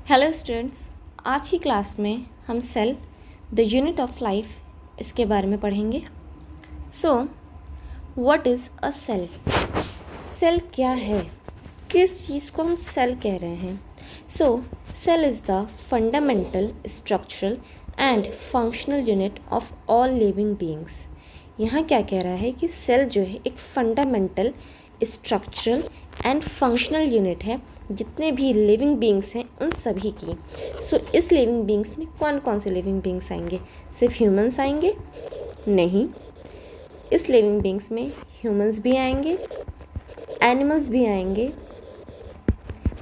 Hello students, आज की class में हम cell the unit of life इसके बारे में पढ़ेंगे। So what is a cell? Cell क्या है? किस चीज़ को हम सेल कह रहे हैं? So cell is the fundamental structural and functional unit of all living beings. यहाँ क्या कह रहा है कि सेल जो है एक fundamental structural and functional unit है जितने भी लिविंग बीइंग्स हैं उन सभी की। सो इस लिविंग बीइंग्स में कौन कौन से लिविंग बीइंग्स आएंगे? सिर्फ ह्यूमंस आएंगे? नहीं, इस लिविंग बीइंग्स में ह्यूमंस भी आएंगे, एनिमल्स भी आएंगे,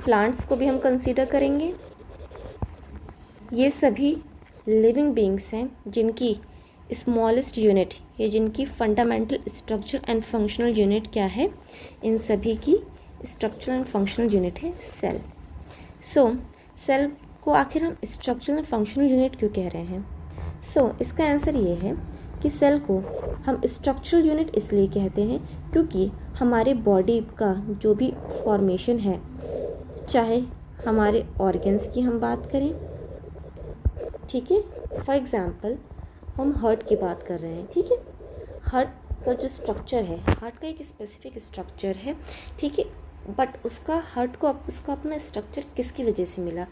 प्लांट्स को भी हम कंसीडर करेंगे। ये सभी लिविंग बीइंग्स हैं जिनकी स्मॉलेस्ट यूनिट या जिनकी fundamental structure and functional unit क्या है? इन सभी की स्ट्रक्चरल एंड फंक्शनल यूनिट है सेल। सो सेल को आखिर हम स्ट्रक्चरल एंड फंक्शनल यूनिट क्यों कह रहे हैं? इसका आंसर ये है कि सेल को हम स्ट्रक्चरल यूनिट इसलिए कहते हैं क्योंकि हमारे बॉडी का जो भी फॉर्मेशन है, चाहे हमारे ऑर्गन्स की हम बात करें, ठीक है, फॉर एग्ज़ाम्पल हम हार्ट की बात कर रहे हैं, ठीक है, हार्ट का जो स्ट्रक्चर है, हार्ट का एक स्पेसिफिक स्ट्रक्चर है, ठीक है, बट उसका हार्ट को उसका अपना स्ट्रक्चर किसकी वजह से मिला?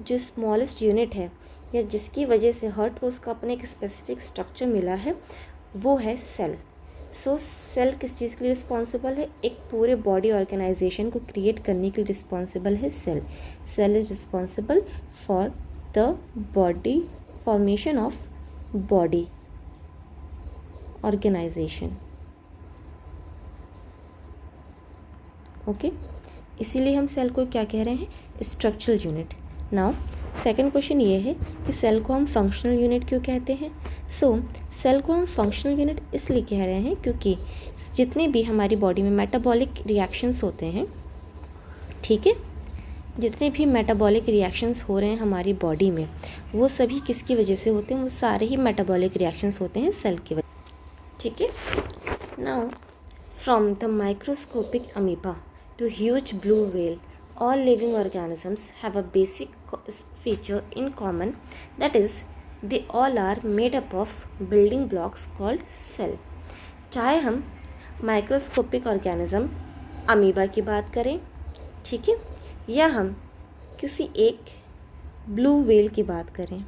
जो स्मॉलेस्ट यूनिट है या जिसकी वजह से हार्ट को उसका अपना एक स्पेसिफिक स्ट्रक्चर मिला है वो है सेल। सेल किस चीज़ के लिए रिस्पॉन्सिबल है? एक पूरे बॉडी ऑर्गेनाइजेशन को क्रिएट करने के लिए रिस्पॉन्सिबल है cell. Cell is responsible for the body formation of body organisation. Okay, इसीलिए हम सेल को क्या कह रहे हैं? Structural unit. Now second question ये है कि सेल को हम फंक्शनल यूनिट क्यों कहते हैं? सेल को हम फंक्शनल यूनिट इसलिए कह रहे हैं क्योंकि जितने भी हमारी बॉडी में मेटाबॉलिक रिएक्शंस होते हैं, ठीक है, जितने भी मेटाबॉलिक रिएक्शंस हो रहे हैं हमारी बॉडी में, वो सभी किसकी वजह से होते हैं? वो सारे ही मेटाबॉलिक रिएक्शंस होते हैं सेल की वजह, ठीक है। Now from the microscopic amoeba to huge blue whale, all living organisms have a basic feature in common, that is, they all are made up of building blocks called cell. चाहे हम microscopic organism amoeba की बात करें, ठीक है, या हम किसी एक ब्लू व्हेल की बात करें,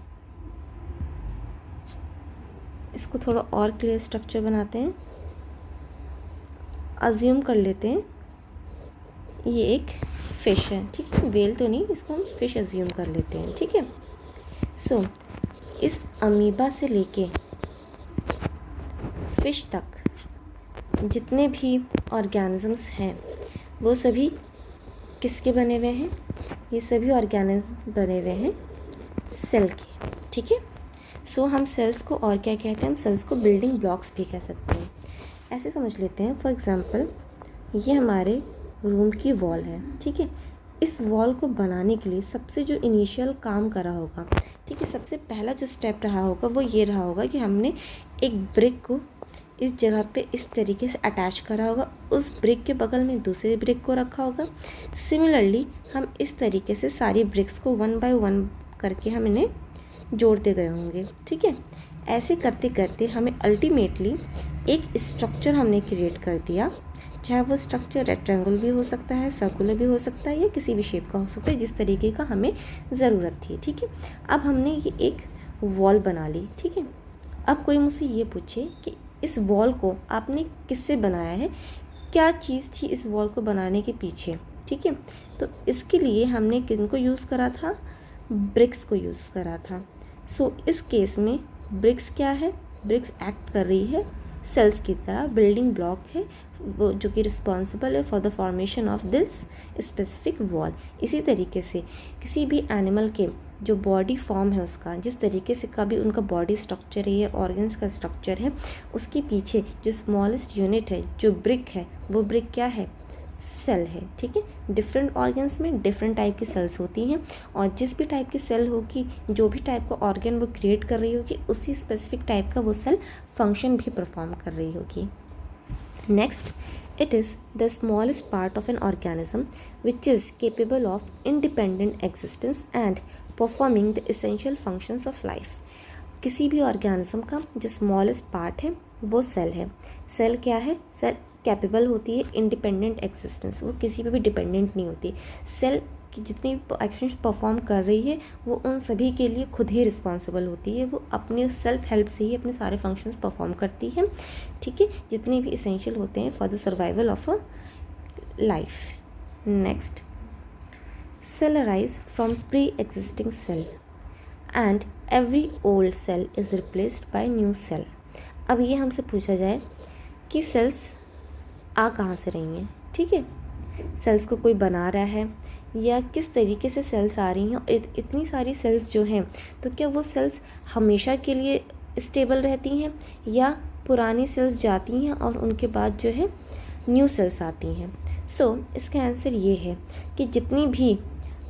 इसको थोड़ा और क्लियर स्ट्रक्चर बनाते हैं। अज्यूम कर लेते हैं ये एक फ़िश है, ठीक है, वेल तो नहीं, इसको हम फ़िश अज्यूम कर लेते हैं, ठीक है। इस अमीबा से लेके फ़िश तक जितने भी ऑर्गेनिजम्स हैं वो सभी किसके बने हुए हैं? ये सभी ऑर्गेनिज्म बने हुए हैं सेल के, ठीक है। हम सेल्स को और क्या कहते हैं? हम सेल्स को बिल्डिंग ब्लॉक्स भी कह सकते हैं। ऐसे समझ लेते हैं, फॉर एग्ज़ाम्पल ये हमारे रूम की वॉल है, ठीक है, इस वॉल को बनाने के लिए सबसे जो इनिशियल काम करा होगा, ठीक है, सबसे पहला जो स्टेप रहा होगा वो ये रहा होगा कि हमने एक ब्रिक को इस जगह पे इस तरीके से अटैच करा होगा, उस ब्रिक के बगल में दूसरे ब्रिक को रखा होगा। सिमिलरली हम इस तरीके से सारी ब्रिक्स को वन बाय वन करके हम इन्हें जोड़ते गए होंगे, ठीक है। ऐसे करते करते हमें अल्टीमेटली एक स्ट्रक्चर हमने क्रिएट कर दिया, चाहे वो स्ट्रक्चर रेक्टेंगल भी हो सकता है, सर्कुलर भी हो सकता है, या किसी भी शेप का हो सकता है, जिस तरीके का हमें ज़रूरत थी, ठीक है। अब हमने ये एक वॉल बना ली, ठीक है। अब कोई मुझसे ये पूछे कि इस वॉल को आपने किससे बनाया है, क्या चीज़ थी इस वॉल को बनाने के पीछे, ठीक है। तो इसके लिए हमने किनको यूज़ करा था? ब्रिक्स को यूज़ करा था। इस केस में ब्रिक्स क्या है? ब्रिक्स एक्ट कर रही है सेल्स की तरह, बिल्डिंग ब्लॉक है वो, जो कि रिस्पॉन्सिबल है for the formation of this specific wall. इसी तरीके से किसी भी एनिमल के जो बॉडी फॉर्म है उसका, जिस तरीके से का भी उनका बॉडी स्ट्रक्चर है या ऑर्गन्स का स्ट्रक्चर है, उसके पीछे जो स्मॉलेस्ट यूनिट है, जो ब्रिक है, वो ब्रिक क्या है? सेल है, ठीक है। डिफरेंट ऑर्गन्स में डिफरेंट टाइप की सेल्स होती हैं, और जिस भी टाइप की सेल होगी, जो भी टाइप का ऑर्गन वो क्रिएट कर रही होगी, उसी स्पेसिफिक टाइप का वो सेल फंक्शन भी परफॉर्म कर रही होगी। Next, It is the smallest part of an organism which is capable of independent existence and performing the essential functions of life. किसी भी ऑर्गेनिज्म का जो स्मॉलेस्ट पार्ट है वो सेल है. सेल क्या है? सेल कैपेबल होती है इंडिपेंडेंट एग्जिस्टेंस, वो किसी पे भी डिपेंडेंट नहीं होती. सेल की जितनी एक्शंस परफॉर्म कर रही है वो उन सभी के लिए खुद ही रिस्पॉन्सिबल होती है. वो अपने सेल्फ हेल्प से ही अपने सारे फंक्शंस परफॉर्म करती है. ठीक है, जितने भी इसेंशियल होते हैं for the survival of a life. Next, cell arise from pre existing cell and every old cell is replaced by new cell. अब ये हमसे पूछा जाए कि सेल्स आ कहाँ से रही हैं. ठीक है, सेल्स को कोई बना रहा है या किस तरीके से सेल्स आ रही हैं. इतनी सारी सेल्स जो हैं तो क्या वो सेल्स हमेशा के लिए स्टेबल रहती हैं या पुरानी सेल्स जाती हैं और उनके बाद जो है न्यू सेल्स आती हैं. सो इसका आंसर ये है कि जितनी भी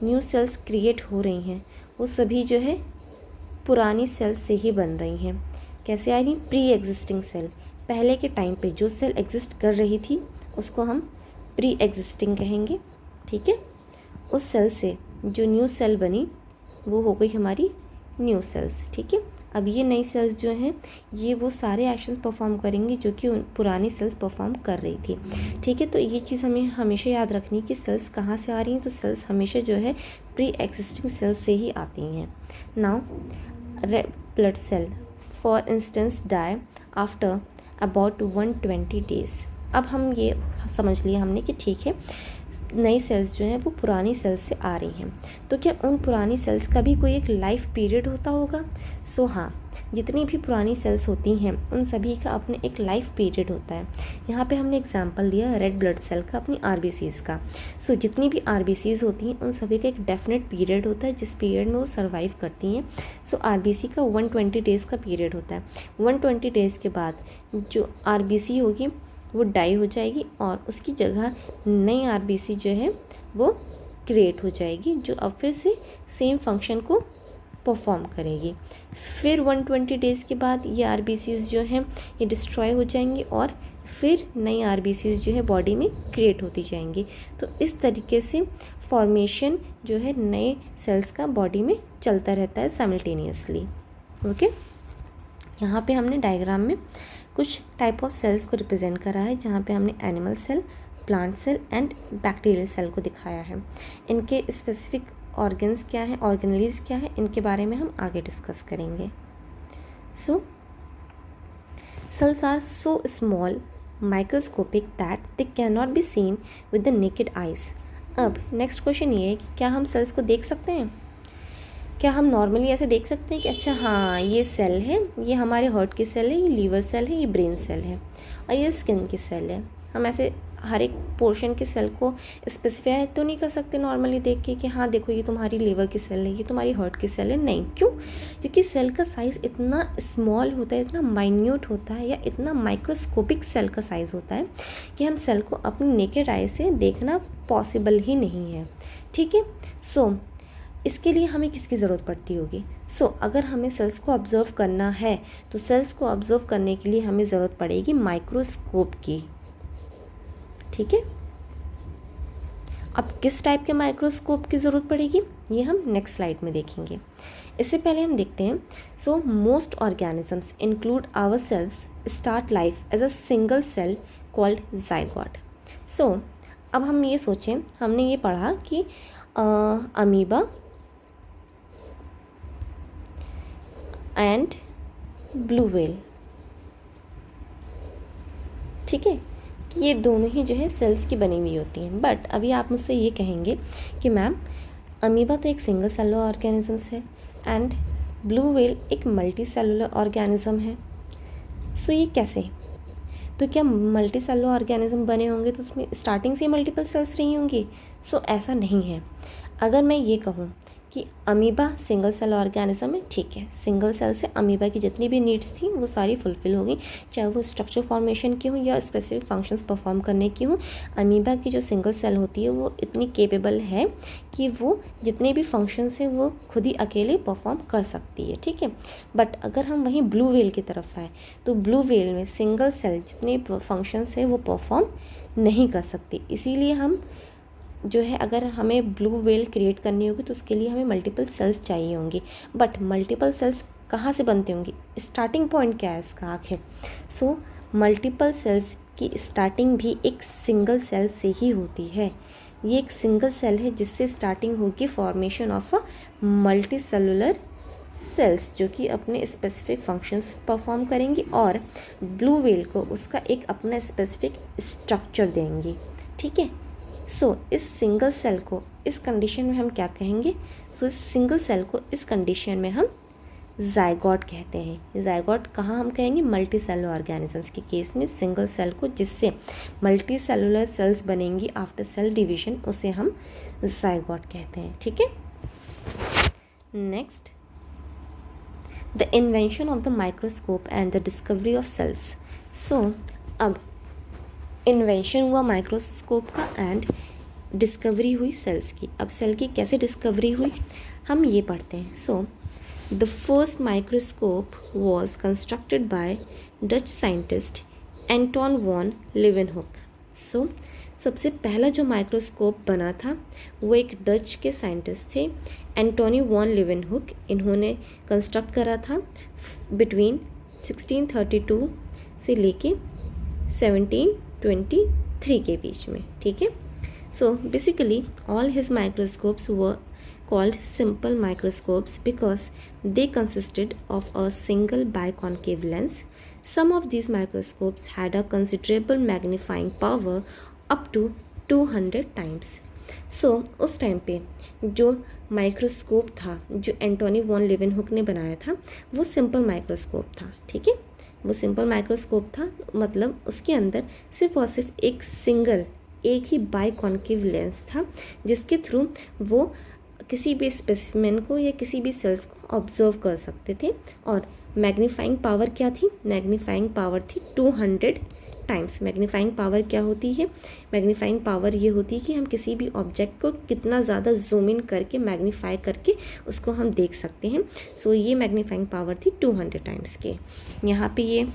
न्यू सेल्स क्रिएट हो रही हैं वो सभी जो है पुरानी सेल्स से ही बन रही हैं. कैसे आ रही? प्री एग्जिस्टिंग सेल, पहले के टाइम पे जो सेल एग्जिस्ट कर रही थी उसको हम प्री एग्जिस्टिंग कहेंगे. ठीक है, उस सेल से जो न्यू सेल बनी वो हो गई हमारी न्यू सेल्स. ठीक है, अब ये नई सेल्स जो हैं ये वो सारे एक्शंस परफॉर्म करेंगी जो कि पुरानी सेल्स परफॉर्म कर रही थी. ठीक है, तो ये चीज़ हमें हमेशा याद रखनी कि सेल्स कहाँ से आ रही हैं. तो सेल्स हमेशा जो है प्री एग्जिस्टिंग सेल्स से ही आती हैं. Now red blood cell for instance die after about 120 days. अब हम ये समझ लिया हमने कि ठीक है नई सेल्स जो हैं वो पुरानी सेल्स से आ रही हैं. तो क्या उन पुरानी सेल्स का भी कोई एक लाइफ पीरियड होता होगा? सो हाँ, जितनी भी पुरानी सेल्स होती हैं उन सभी का अपने एक लाइफ पीरियड होता है. यहाँ पे हमने एग्जांपल लिया रेड ब्लड सेल का, अपनी आरबीसीज़ का. सो जितनी भी आरबीसीज़ होती हैं उन सभी का एक डेफिनेट पीरियड होता है जिस पीरियड में वो सर्वाइव करती हैं. सो आरबीसी का 120 डेज़ का पीरियड होता है. 120 डेज़ के बाद जो आरबीसी होगी वो डाई हो जाएगी और उसकी जगह नई आरबीसी जो है वो क्रिएट हो जाएगी जो अब फिर से सेम फंक्शन को परफॉर्म करेगी. फिर 120 डेज़ के बाद ये आरबीसीज़ जो हैं ये डिस्ट्रॉय हो जाएंगी और फिर नई आरबीसीज़ जो है बॉडी में क्रिएट होती जाएंगी. तो इस तरीके से फॉर्मेशन जो है नए सेल्स का बॉडी में चलता रहता है साइमल्टेनियसली. ओके, यहाँ पे हमने डायग्राम में कुछ टाइप ऑफ सेल्स को रिप्रेजेंट करा है जहाँ पे हमने animal cell, plant cell and bacterial cell को दिखाया है. इनके स्पेसिफिक ऑर्गन्स क्या हैं, ऑर्गेनलीज क्या है, इनके बारे में हम आगे डिस्कस करेंगे. So cells are so small microscopic that they can not be seen with the naked eyes. अब नेक्स्ट क्वेश्चन ये है कि क्या हम सेल्स को देख सकते हैं? क्या हम नॉर्मली ऐसे देख सकते हैं कि अच्छा हाँ ये सेल है, ये हमारे हार्ट की सेल है, ये लीवर सेल है, ये ब्रेन सेल है और ये स्किन की सेल है. हम ऐसे हर एक पोर्शन के सेल को स्पेसिफाई तो नहीं कर सकते नॉर्मली देख के कि हाँ देखो ये तुम्हारी लीवर की सेल है, ये तुम्हारी हार्ट की सेल है. नहीं, क्यों? क्योंकि सेल का साइज़ इतना स्मॉल होता है, इतना माइन्यूट होता है या इतना माइक्रोस्कोपिक सेल का साइज़ होता है कि हम सेल को अपनी नेकेड आई से देखना पॉसिबल ही नहीं है. ठीक है, सो इसके लिए हमें किसकी ज़रूरत पड़ती होगी? सो अगर हमें सेल्स को ऑब्जर्व करना है तो सेल्स को ऑब्जर्व करने के लिए हमें ज़रूरत पड़ेगी माइक्रोस्कोप की. ठीक है, अब किस टाइप के माइक्रोस्कोप की ज़रूरत पड़ेगी ये हम नेक्स्ट स्लाइड में देखेंगे. इससे पहले हम देखते हैं. So most organisms include our cells start life as a single cell called zygote. So अब हम ये सोचें, हमने ये पढ़ा कि अमीबा एंड ब्लू व्हेल, ठीक है, ये दोनों ही जो है सेल्स की बनी हुई होती हैं. बट अभी आप मुझसे ये कहेंगे कि मैम अमीबा तो एक सिंगल सेलुलर ऑर्गेनिजम्स है एंड ब्लू व्हेल एक मल्टी सेलुलर ऑर्गेनिज्म है. सो ये कैसे? तो क्या मल्टी सेलुलर ऑर्गेनिज्म बने होंगे तो उसमें स्टार्टिंग से मल्टीपल सेल्स रही होंगी? सो ऐसा नहीं है. अगर मैं ये कहूँ कि अमीबा सिंगल सेल ऑर्गेनिज्म है, ठीक है, सिंगल सेल से अमीबा की जितनी भी नीड्स थी वो सारी फुलफ़िल हो गई, चाहे वो स्ट्रक्चर फॉर्मेशन की हो या स्पेसिफिक फंक्शंस परफॉर्म करने की हो। अमीबा की जो सिंगल सेल होती है वो इतनी केपेबल है कि वो जितने भी फंक्शंस हैं वो खुद ही अकेले परफॉर्म कर सकती है, ठीक है। बट अगर हम वहीं ब्लू व्हेल की तरफ आए तो ब्लू व्हेल में सिंगल सेल जितने फंक्शंस हैं वो परफॉर्म नहीं कर सकती, इसीलिए हम जो है अगर हमें ब्लू व्हेल क्रिएट करनी होगी तो उसके लिए हमें मल्टीपल सेल्स चाहिए होंगी। बट मल्टीपल सेल्स कहाँ से बनती होंगी, स्टार्टिंग पॉइंट क्या है इसका आखिर? सो मल्टीपल सेल्स की स्टार्टिंग भी एक सिंगल सेल से ही होती है। ये एक सिंगल सेल है जिससे स्टार्टिंग होगी formation of a multi cellular cells जो कि अपने स्पेसिफिक फंक्शंस परफॉर्म करेंगी और ब्लू व्हेल को उसका एक अपना स्पेसिफिक स्ट्रक्चर देंगी, ठीक है। सो इस सिंगल सेल को इस कंडीशन में हम क्या कहेंगे? सो इस सिंगल सेल को इस कंडीशन में हम जायगोट कहते हैं। जायगोट कहाँ हम कहेंगे? मल्टी सेलुलर ऑर्गेनिजम्स के केस में सिंगल सेल को जिससे मल्टी सेलुलर सेल्स बनेंगी आफ्टर सेल डिवीजन उसे हम जायगोट कहते हैं, ठीक है। Next, the invention of the microscope and the discovery of cells. So अब इन्वेंशन हुआ माइक्रोस्कोप का एंड डिस्कवरी हुई सेल्स की। अब सेल की कैसे डिस्कवरी हुई हम ये पढ़ते हैं। So the first microscope was constructed by Dutch scientist Anton van Leeuwenhoek. So सबसे पहला जो माइक्रोस्कोप बना था वो एक डच के साइंटिस्ट थे, एंटोनी वॉन लीवेनहुक। इन्होंने कंस्ट्रक्ट करा था बिटवीन 1632 से लेके 1723 के बीच में, ठीक है। So basically all his microscopes were called simple microscopes because they consisted of a single biconcave lens. Some of these microscopes had a considerable magnifying power up to 200 times. So उस time पे जो microscope था जो Antony von Leeuwenhoek ने बनाया था वो simple microscope था, ठीक है। वो सिंपल माइक्रोस्कोप था मतलब उसके अंदर सिर्फ और सिर्फ एक ही बाइकॉन्केव लेंस था जिसके थ्रू वो किसी भी स्पेसिमेन को या किसी भी सेल्स को ऑब्जर्व कर सकते थे। और मैग्नीफाइंग पावर क्या थी? मैग्नीफाइंग पावर थी 200 टाइम्स। मैग्नीफाइंग पावर क्या होती है? मैग्नीफाइंग पावर ये होती है कि हम किसी भी ऑब्जेक्ट को कितना ज़्यादा जूम इन करके मैग्नीफाई करके उसको हम देख सकते हैं। सो ये मैग्नीफाइंग पावर थी 200 टाइम्स के। यहाँ पे ये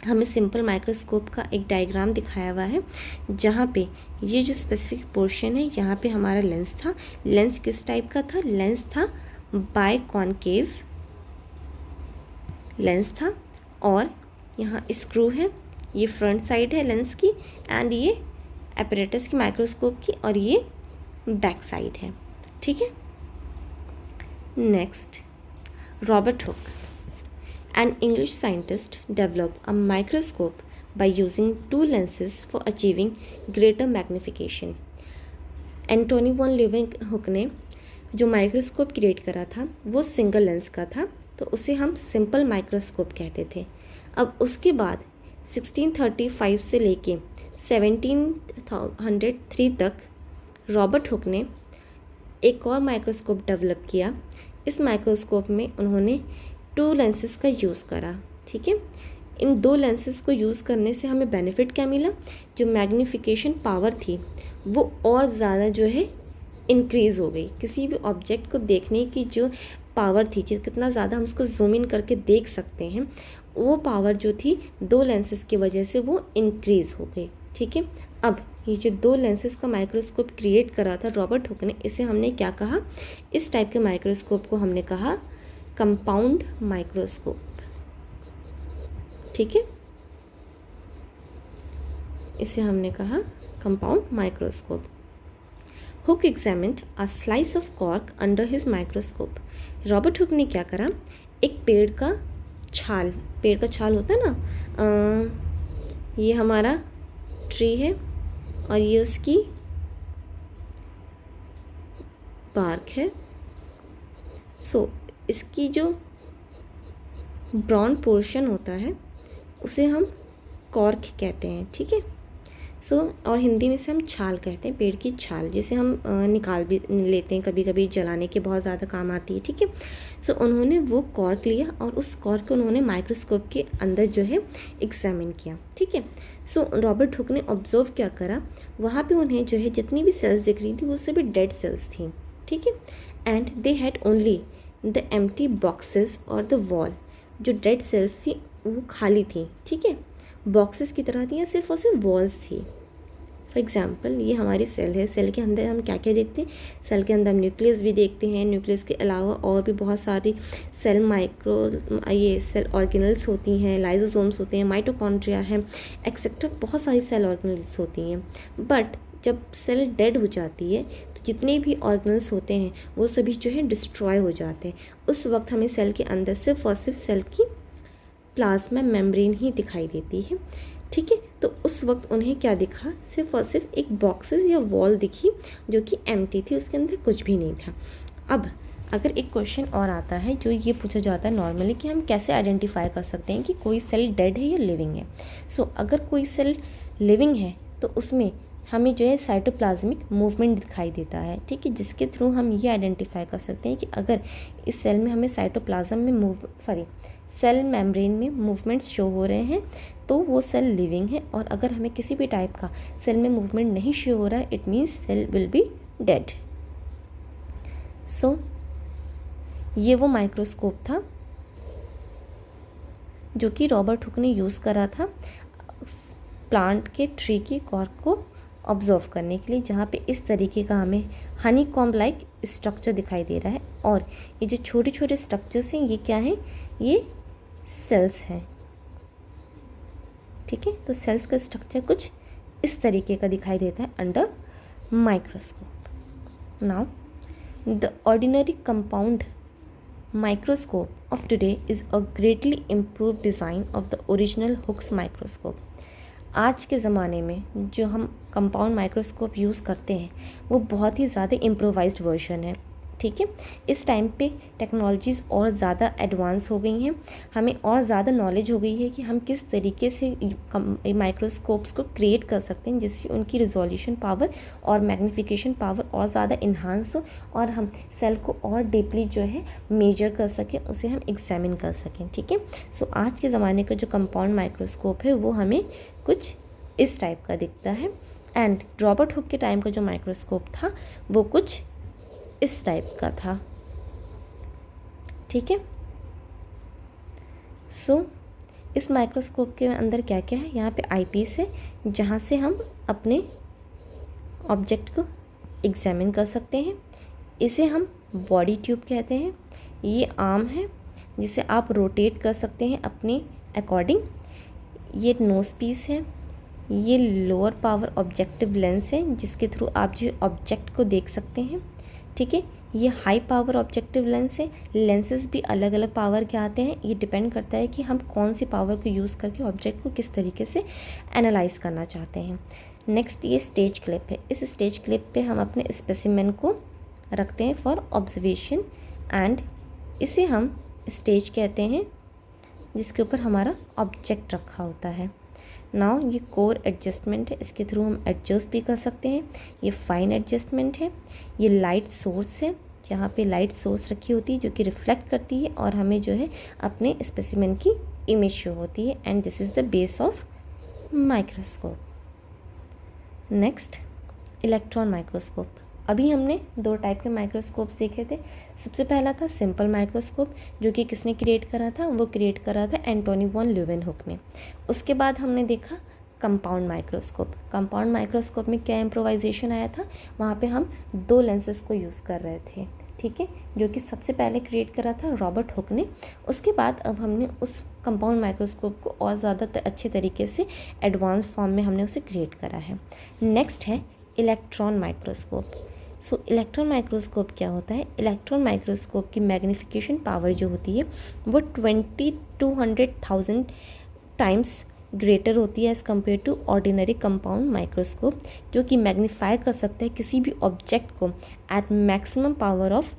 हमें सिंपल माइक्रोस्कोप का एक डायग्राम दिखाया हुआ है जहाँ पे ये जो स्पेसिफिक पोर्शन है यहाँ पे हमारा लेंस था। लेंस किस टाइप का था? लेंस था बाइकॉन्केव लेंस था और यहाँ स्क्रू है, ये फ्रंट साइड है लेंस की एंड ये एपरेटस की माइक्रोस्कोप की और ये बैक साइड है, ठीक है। Next, Robert Hooke, an English scientist, developed a microscope by using two lenses for achieving greater magnification. Antony von Leeuwenhoek ने जो माइक्रोस्कोप क्रिएट करा था वो सिंगल लेंस का था तो उसे हम सिंपल माइक्रोस्कोप कहते थे। अब उसके बाद 1635 से लेके 1703 तक रॉबर्ट हुक ने एक और माइक्रोस्कोप डेवलप किया। इस माइक्रोस्कोप में उन्होंने 2 लेंसेज का यूज़ करा, ठीक है। इन 2 लेंसेज को यूज़ करने से हमें बेनिफिट क्या मिला? जो मैग्नीफिकेशन पावर थी वो और ज़्यादा जो है इंक्रीज़ हो गई। किसी भी ऑब्जेक्ट को देखने की जो पावर थी, कितना ज़्यादा हम उसको जूम इन करके देख सकते हैं, वो पावर जो थी 2 लेंसेज की वजह से वो इंक्रीज़ हो गई, ठीक है। अब ये जो 2 लेंसेज का माइक्रोस्कोप क्रिएट करा था रॉबर्ट हुक ने, इसे हमने क्या कहा? इस टाइप के माइक्रोस्कोप को हमने कहा कंपाउंड माइक्रोस्कोप, ठीक है। इसे हमने कहा compound microscope. Hook examined a slice of cork under his microscope. Robert Hooke ने क्या करा? एक पेड़ का छाल होता है ना, ये हमारा ट्री है और ये उसकी बार्क है। सो इसकी जो ब्राउन पोर्शन होता है उसे हम कॉर्क कहते हैं, ठीक है। सो और हिंदी में से हम छाल कहते हैं, पेड़ की छाल, जिसे हम निकाल भी लेते हैं, कभी कभी जलाने के बहुत ज़्यादा काम आती है, ठीक है। सो उन्होंने वो कॉर्क लिया और उस कॉर्क को उन्होंने माइक्रोस्कोप के अंदर जो है एग्जामिन किया, ठीक है। सो रॉबर्ट हुक ने ऑब्जर्व क्या करा, वहाँ पे उन्हें जो है जितनी भी सेल्स दिख रही थी वो सभी डेड सेल्स थी, ठीक है। And they had only the empty boxes और द वॉल, जो डेड सेल्स थी वो खाली थी, ठीक है, बॉक्सेस की तरह थी या सिर्फ और सिर्फ वॉल्स थी। फॉर एग्जाम्पल ये हमारी सेल है, सेल के अंदर हम क्या क्या देखते हैं, सेल के अंदर हम न्यूक्लियस भी देखते हैं, न्यूक्लियस के अलावा और भी बहुत सारी सेल ये सेल ऑर्गेनल्स होती हैं, लाइजोसोम्स होते हैं, माइटोकॉन्ड्रिया है, एक्सेट्रा, बहुत सारी सेल ऑर्गेनल्स होती हैं। बट जब सेल डेड हो जाती है तो जितने भी ऑर्गेनल्स होते हैं वो सभी जो है डिस्ट्रॉय हो जाते हैं। उस वक्त हमें सेल के अंदर सिर्फ और सिर्फ सेल की प्लाज्मा मेम्ब्रेन ही दिखाई देती है, ठीक है। तो उस वक्त उन्हें क्या दिखा, सिर्फ और सिर्फ एक बॉक्सेस या वॉल दिखी जो कि एम्प्टी थी, उसके अंदर कुछ भी नहीं था। अब अगर एक क्वेश्चन और आता है जो ये पूछा जाता है नॉर्मली कि हम कैसे आइडेंटिफाई कर सकते हैं कि कोई सेल डेड है या लिविंग है। सो अगर कोई सेल लिविंग है तो उसमें हमें जो है साइटोप्लाज्मिक मूवमेंट दिखाई देता है, ठीक है, जिसके थ्रू हम ये आइडेंटिफाई कर सकते हैं कि अगर इस सेल में हमें साइटोप्लाज्म में सेल मेम्ब्रेन में मूवमेंट्स शो हो रहे हैं तो वो सेल लिविंग है, और अगर हमें किसी भी टाइप का सेल में मूवमेंट नहीं शो हो रहा है it means cell will be dead. So ये वो माइक्रोस्कोप था जो कि रॉबर्ट हुक ने यूज़ करा था प्लांट के ट्री की कॉर्क को ऑब्जर्व करने के लिए, जहाँ पे इस तरीके का हमें हनी कॉम्ब लाइक स्ट्रक्चर दिखाई दे रहा है। और ये जो छोटे छोटे स्ट्रक्चर्स हैं ये क्या हैं, ये सेल्स हैं, ठीक है। तो सेल्स का स्ट्रक्चर कुछ इस तरीके का दिखाई देता है under microscope. Now the ordinary compound microscope of today is a greatly improved design of the original Hooke's microscope। आज के ज़माने में जो हम कंपाउंड माइक्रोस्कोप यूज़ करते हैं वो बहुत ही ज़्यादा इम्प्रोवाइज्ड वर्जन है, ठीक है। इस टाइम पे टेक्नोलॉजीज़ और ज़्यादा एडवांस हो गई हैं, हमें और ज़्यादा नॉलेज हो गई है कि हम किस तरीके से माइक्रोस्कोप्स को क्रिएट कर सकते हैं जिससे उनकी रिजोल्यूशन पावर और मैग्नीफिकेशन पावर और ज़्यादा इन्हांस हो और हम सेल को और डीपली जो है मेजर कर सकें, उसे हम एग्जामिन कर सकें, ठीक है। सो आज के ज़माने का जो कंपाउंड माइक्रोस्कोप है वो हमें कुछ इस टाइप का दिखता है, एंड रॉबर्ट हुक के टाइम का जो माइक्रोस्कोप था वो कुछ इस टाइप का था, ठीक है। सो इस माइक्रोस्कोप के अंदर क्या क्या है, यहाँ पे आईपीस है जहाँ से हम अपने ऑब्जेक्ट को एग्जामिन कर सकते हैं। इसे हम बॉडी ट्यूब कहते हैं। ये आर्म है जिसे आप रोटेट कर सकते हैं अपने अकॉर्डिंग। ये नोज पीस है। ये लोअर पावर ऑब्जेक्टिव लेंस है जिसके थ्रू आप जो ऑब्जेक्ट को देख सकते हैं, ठीक है। ये हाई पावर ऑब्जेक्टिव लेंस है। लेंसेज भी अलग अलग पावर के आते हैं, ये डिपेंड करता है कि हम कौन सी पावर को यूज़ करके ऑब्जेक्ट को किस तरीके से एनालाइज करना चाहते हैं। नेक्स्ट ये स्टेज क्लिप है। इस स्टेज क्लिप पे हम अपने स्पेसिमेन को रखते हैं फॉर ऑब्जर्वेशन, एंड इसे हम स्टेज कहते हैं जिसके ऊपर हमारा ऑब्जेक्ट रखा होता है। नाउ ये कोर एडजस्टमेंट है, इसके थ्रू हम एडजस्ट भी कर सकते हैं। ये फाइन एडजस्टमेंट है। ये लाइट सोर्स है, जहाँ पे लाइट सोर्स रखी होती है जो कि रिफ्लेक्ट करती है और हमें जो है अपने स्पेसिमेन की इमेज शो होती है, and this is the base of microscope. Next electron microscope. अभी हमने दो टाइप के माइक्रोस्कोप्स देखे थे। सबसे पहला था सिंपल माइक्रोस्कोप जो कि किसने क्रिएट करा था, वो क्रिएट करा था एंटोनी वॉन ल्यूवेनहुक ने। उसके बाद हमने देखा कंपाउंड माइक्रोस्कोप। कंपाउंड माइक्रोस्कोप में क्या इम्प्रोवाइजेशन आया था, वहाँ पे हम दो लेंसेज को यूज़ कर रहे थे, ठीक है, जो कि सबसे पहले क्रिएट करा था रॉबर्ट हुक ने। उसके बाद अब हमने उस कंपाउंड माइक्रोस्कोप को और ज़्यादा अच्छे तरीके से एडवांस फॉर्म में हमने उसे क्रिएट करा है। नेक्स्ट है electron microscope. So electron microscope क्या होता है, इलेक्ट्रॉन माइक्रोस्कोप की मैग्नीफिकेशन पावर जो होती है वो 2200,000 टाइम्स ग्रेटर होती है as compare to ordinary compound microscope, जो कि मैग्नीफाई कर सकता है किसी भी ऑब्जेक्ट को at maximum power of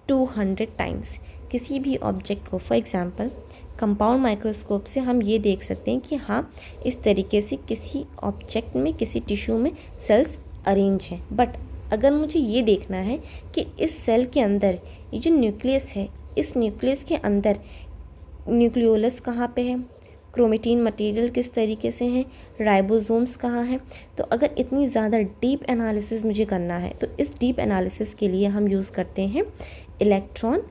200 times. किसी भी ऑब्जेक्ट को, फॉर एग्जांपल कंपाउंड माइक्रोस्कोप से हम ये देख सकते हैं कि हाँ, इस तरीके से किसी ऑब्जेक्ट में, किसी टिश्यू में सेल्स अरेंज हैं। बट अगर मुझे ये देखना है कि इस सेल के अंदर ये जो न्यूक्लियस है, इस न्यूक्लियस के अंदर न्यूक्लियोलस कहाँ पे है, क्रोमेटिन मटेरियल किस तरीके से हैं, राइबोसोम्स कहाँ हैं, तो अगर इतनी ज़्यादा डीप एनालिसिस मुझे करना है तो इस डीप एनालिसिस के लिए हम यूज़ करते हैं इलेक्ट्रॉन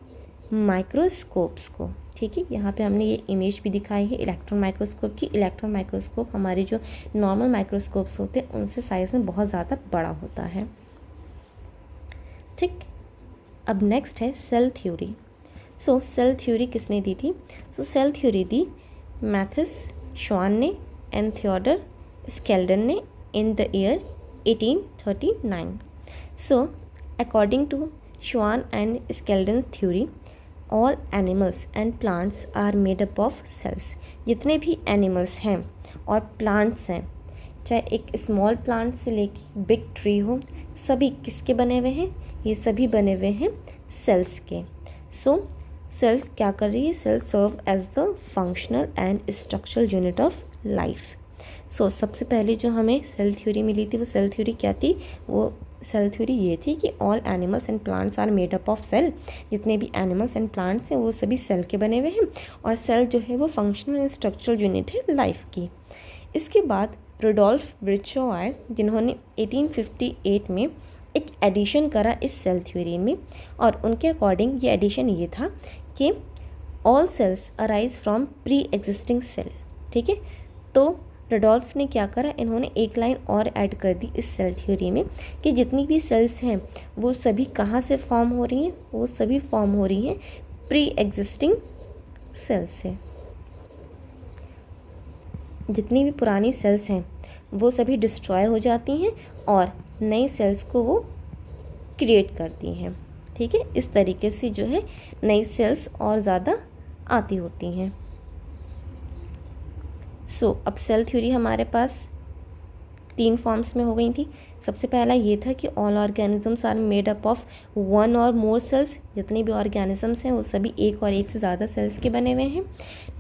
माइक्रोस्कोप्स को। ठीक है, यहाँ पे हमने ये इमेज भी दिखाई है इलेक्ट्रॉन माइक्रोस्कोप की। इलेक्ट्रॉन माइक्रोस्कोप हमारे जो नॉर्मल माइक्रोस्कोप्स होते हैं उनसे साइज़ में बहुत ज़्यादा बड़ा होता है। ठीक, अब नेक्स्ट है cell theory. So cell theory किसने दी थी? सो सेल थ्योरी दी मैथिस श्वान ने एंड थियोडर स्केल्डन ने in the year 1839। So according to Schwann and Schleiden theory, all animals and plants are made up of cells. जितने भी animals हैं और प्लांट्स हैं, चाहे एक स्मॉल प्लांट से लेके बिग ट्री हो, सभी किसके बने हुए हैं? ये सभी बने हुए हैं सेल्स के। सो सेल्स क्या कर रही है? Cells serve as the functional and structural unit of life. So सबसे पहले जो हमें सेल थ्योरी मिली थी, वो सेल थ्योरी क्या थी? वो सेल थ्योरी ये थी कि all animals and plants are made up of cell. जितने भी एनिमल्स एंड प्लांट्स हैं वो सभी सेल के बने हुए हैं, और सेल जो है वो फंक्शनल एंड स्ट्रक्चरल यूनिट है लाइफ की। इसके बाद रुडोल्फ विर्चो आए, जिन्होंने 1858 में एक एडिशन करा इस सेल थ्योरी में, और उनके अकॉर्डिंग ये एडिशन ये था कि all cells arise from pre existing cell. ठीक है, तो रुडोल्फ ने क्या करा, इन्होंने एक लाइन और ऐड कर दी इस सेल थ्योरी में कि जितनी भी सेल्स हैं वो सभी कहाँ से फॉर्म हो रही हैं? वो सभी फॉर्म हो रही हैं प्री एग्जिस्टिंग सेल से। जितनी भी पुरानी सेल्स हैं वो सभी डिस्ट्रॉय हो जाती हैं और नई सेल्स को वो क्रिएट करती हैं। ठीक है, इस तरीके से जो है नई सेल्स और ज़्यादा आती होती हैं। सो अब सेल थ्योरी हमारे पास 3 फॉर्म्स में हो गई थी। सबसे पहला ये था कि all organisms are made up of 1 और मोर सेल्स। जितने भी ऑर्गेनिजम्स हैं वो सभी एक और एक से ज़्यादा सेल्स के बने हुए हैं।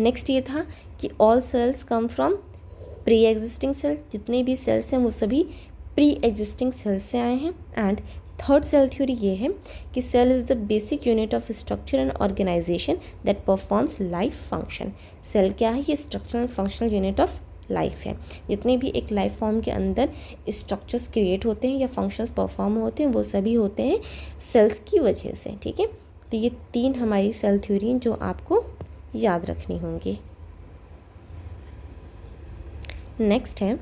नेक्स्ट ये था कि all cells come from pre existing cell. जितने भी सेल्स हैं वो सभी प्री एग्जिस्टिंग सेल्स से आए हैं। एंड थर्ड सेल थ्योरी ये है कि cell is the basic unit of structure and organisation that performs life function. Cell क्या है? ये structural and functional unit of life है। जितने भी एक लाइफ फॉर्म के अंदर स्ट्रक्चर्स क्रिएट होते हैं या फंक्शंस परफॉर्म होते हैं वो सभी होते हैं सेल्स की वजह से। ठीक है, तो ये 3 हमारी सेल थ्योरी जो आपको याद रखनी होंगी। नेक्स्ट है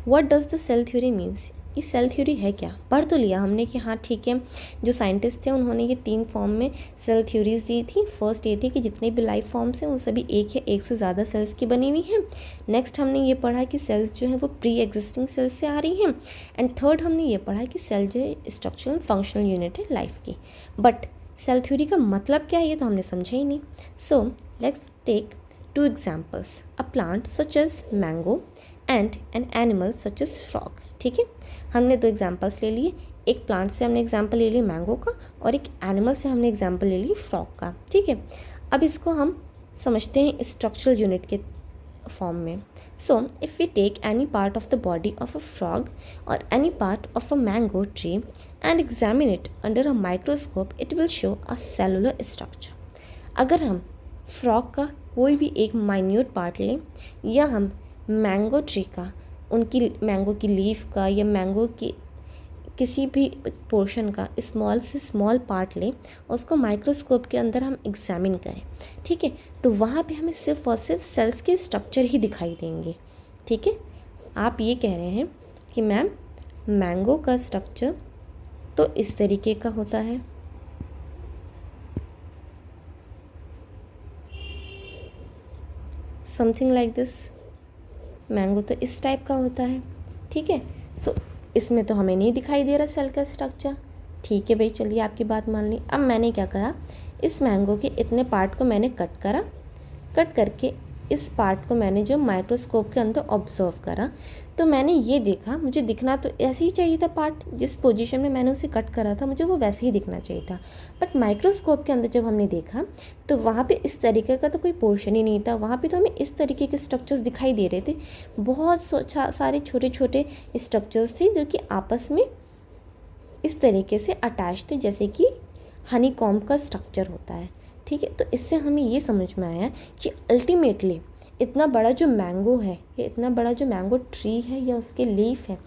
what does the cell theory means. ये सेल थ्योरी है क्या? पढ़ तो लिया हमने कि हाँ ठीक है, जो साइंटिस्ट थे उन्होंने ये 3 फॉर्म में सेल थ्योरीज दी थी। फर्स्ट ये थी कि जितने भी लाइफ फॉर्म्स हैं वो सभी एक या एक से ज़्यादा सेल्स की बनी हुई हैं। नेक्स्ट हमने ये पढ़ा कि सेल्स जो है वो प्री एग्जिस्टिंग सेल्स से आ रही हैं। एंड थर्ड हमने ये पढ़ा कि सेल जो है स्ट्रक्चरल फंक्शनल यूनिट है लाइफ की। बट सेल थ्योरी का मतलब क्या है ये तो हमने समझा ही नहीं। So let's take 2 examples, a plant such as mango and an animal such as frog. ठीक है, हमने 2 एग्जाम्पल्स ले लिए। एक प्लांट से हमने एग्जाम्पल ले ली मैंगो का, और एक एनिमल से हमने एग्जाम्पल ले ली फ्रॉग का। ठीक है, अब इसको हम समझते हैं स्ट्रक्चरल यूनिट के फॉर्म में। So if we take any part of the body of a frog और any part of a mango tree and examine it under a microscope, it will show a cellular structure. अगर हम frog का कोई भी एक minute part लें, या हम मैंगो ट्री का, उनकी मैंगो की लीफ का, या मैंगो की किसी भी पोर्शन का स्मॉल से स्मॉल पार्ट लें और उसको माइक्रोस्कोप के अंदर हम एग्जामिन करें, ठीक है, तो वहाँ पे हमें सिर्फ और सिर्फ सेल्स के स्ट्रक्चर ही दिखाई देंगे। ठीक है, आप ये कह रहे हैं कि मैम मैंगो का स्ट्रक्चर तो इस तरीके का होता है, समथिंग लाइक दिस, मैंगो तो इस टाइप का होता है। ठीक है, सो इसमें तो हमें नहीं दिखाई दे रहा सेल का स्ट्रक्चर। ठीक है भाई, चलिए आपकी बात मान ली। अब मैंने क्या करा, इस मैंगो के इतने पार्ट को मैंने कट करा, कट करके इस पार्ट को मैंने जो माइक्रोस्कोप के अंदर ऑब्जर्व करा तो मैंने ये देखा, मुझे दिखना तो ऐसे ही चाहिए था, पार्ट जिस पोजीशन में मैंने उसे कट करा था मुझे वो वैसे ही दिखना चाहिए था। बट माइक्रोस्कोप के अंदर जब हमने देखा तो वहाँ पे इस तरीके का तो कोई पोर्शन ही नहीं था, वहाँ पे तो हमें इस तरीके के स्ट्रक्चर्स दिखाई दे रहे थे, बहुत सारे छोटे छोटे स्ट्रक्चर्स थे जो कि आपस में इस तरीके से अटैच थे, जैसे कि हनी कॉम्ब का स्ट्रक्चर होता है। ठीक है, तो इससे हमें ये समझ में आया कि अल्टीमेटली इतना बड़ा जो मैंगो है, या इतना बड़ा जो मैंगो ट्री है या उसके लीफ है,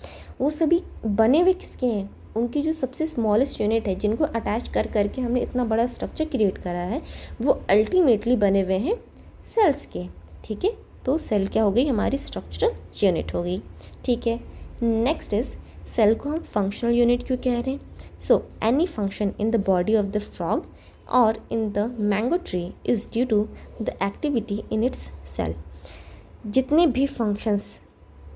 वो सभी बने हुए किसके हैं, उनकी जो सबसे स्मॉलेस्ट यूनिट है जिनको अटैच कर करके हमने इतना बड़ा स्ट्रक्चर क्रिएट करा है, वो अल्टीमेटली बने हुए हैं सेल्स के। ठीक है, तो सेल क्या हो गई, हमारी स्ट्रक्चरल यूनिट हो गई। ठीक है, नेक्स्ट इज सेल को हम फंक्शनल यूनिट क्यों कह रहे हैं। So any function in the body of the frog और in the mango tree is due to the activity in its cell. जितने भी फंक्शंस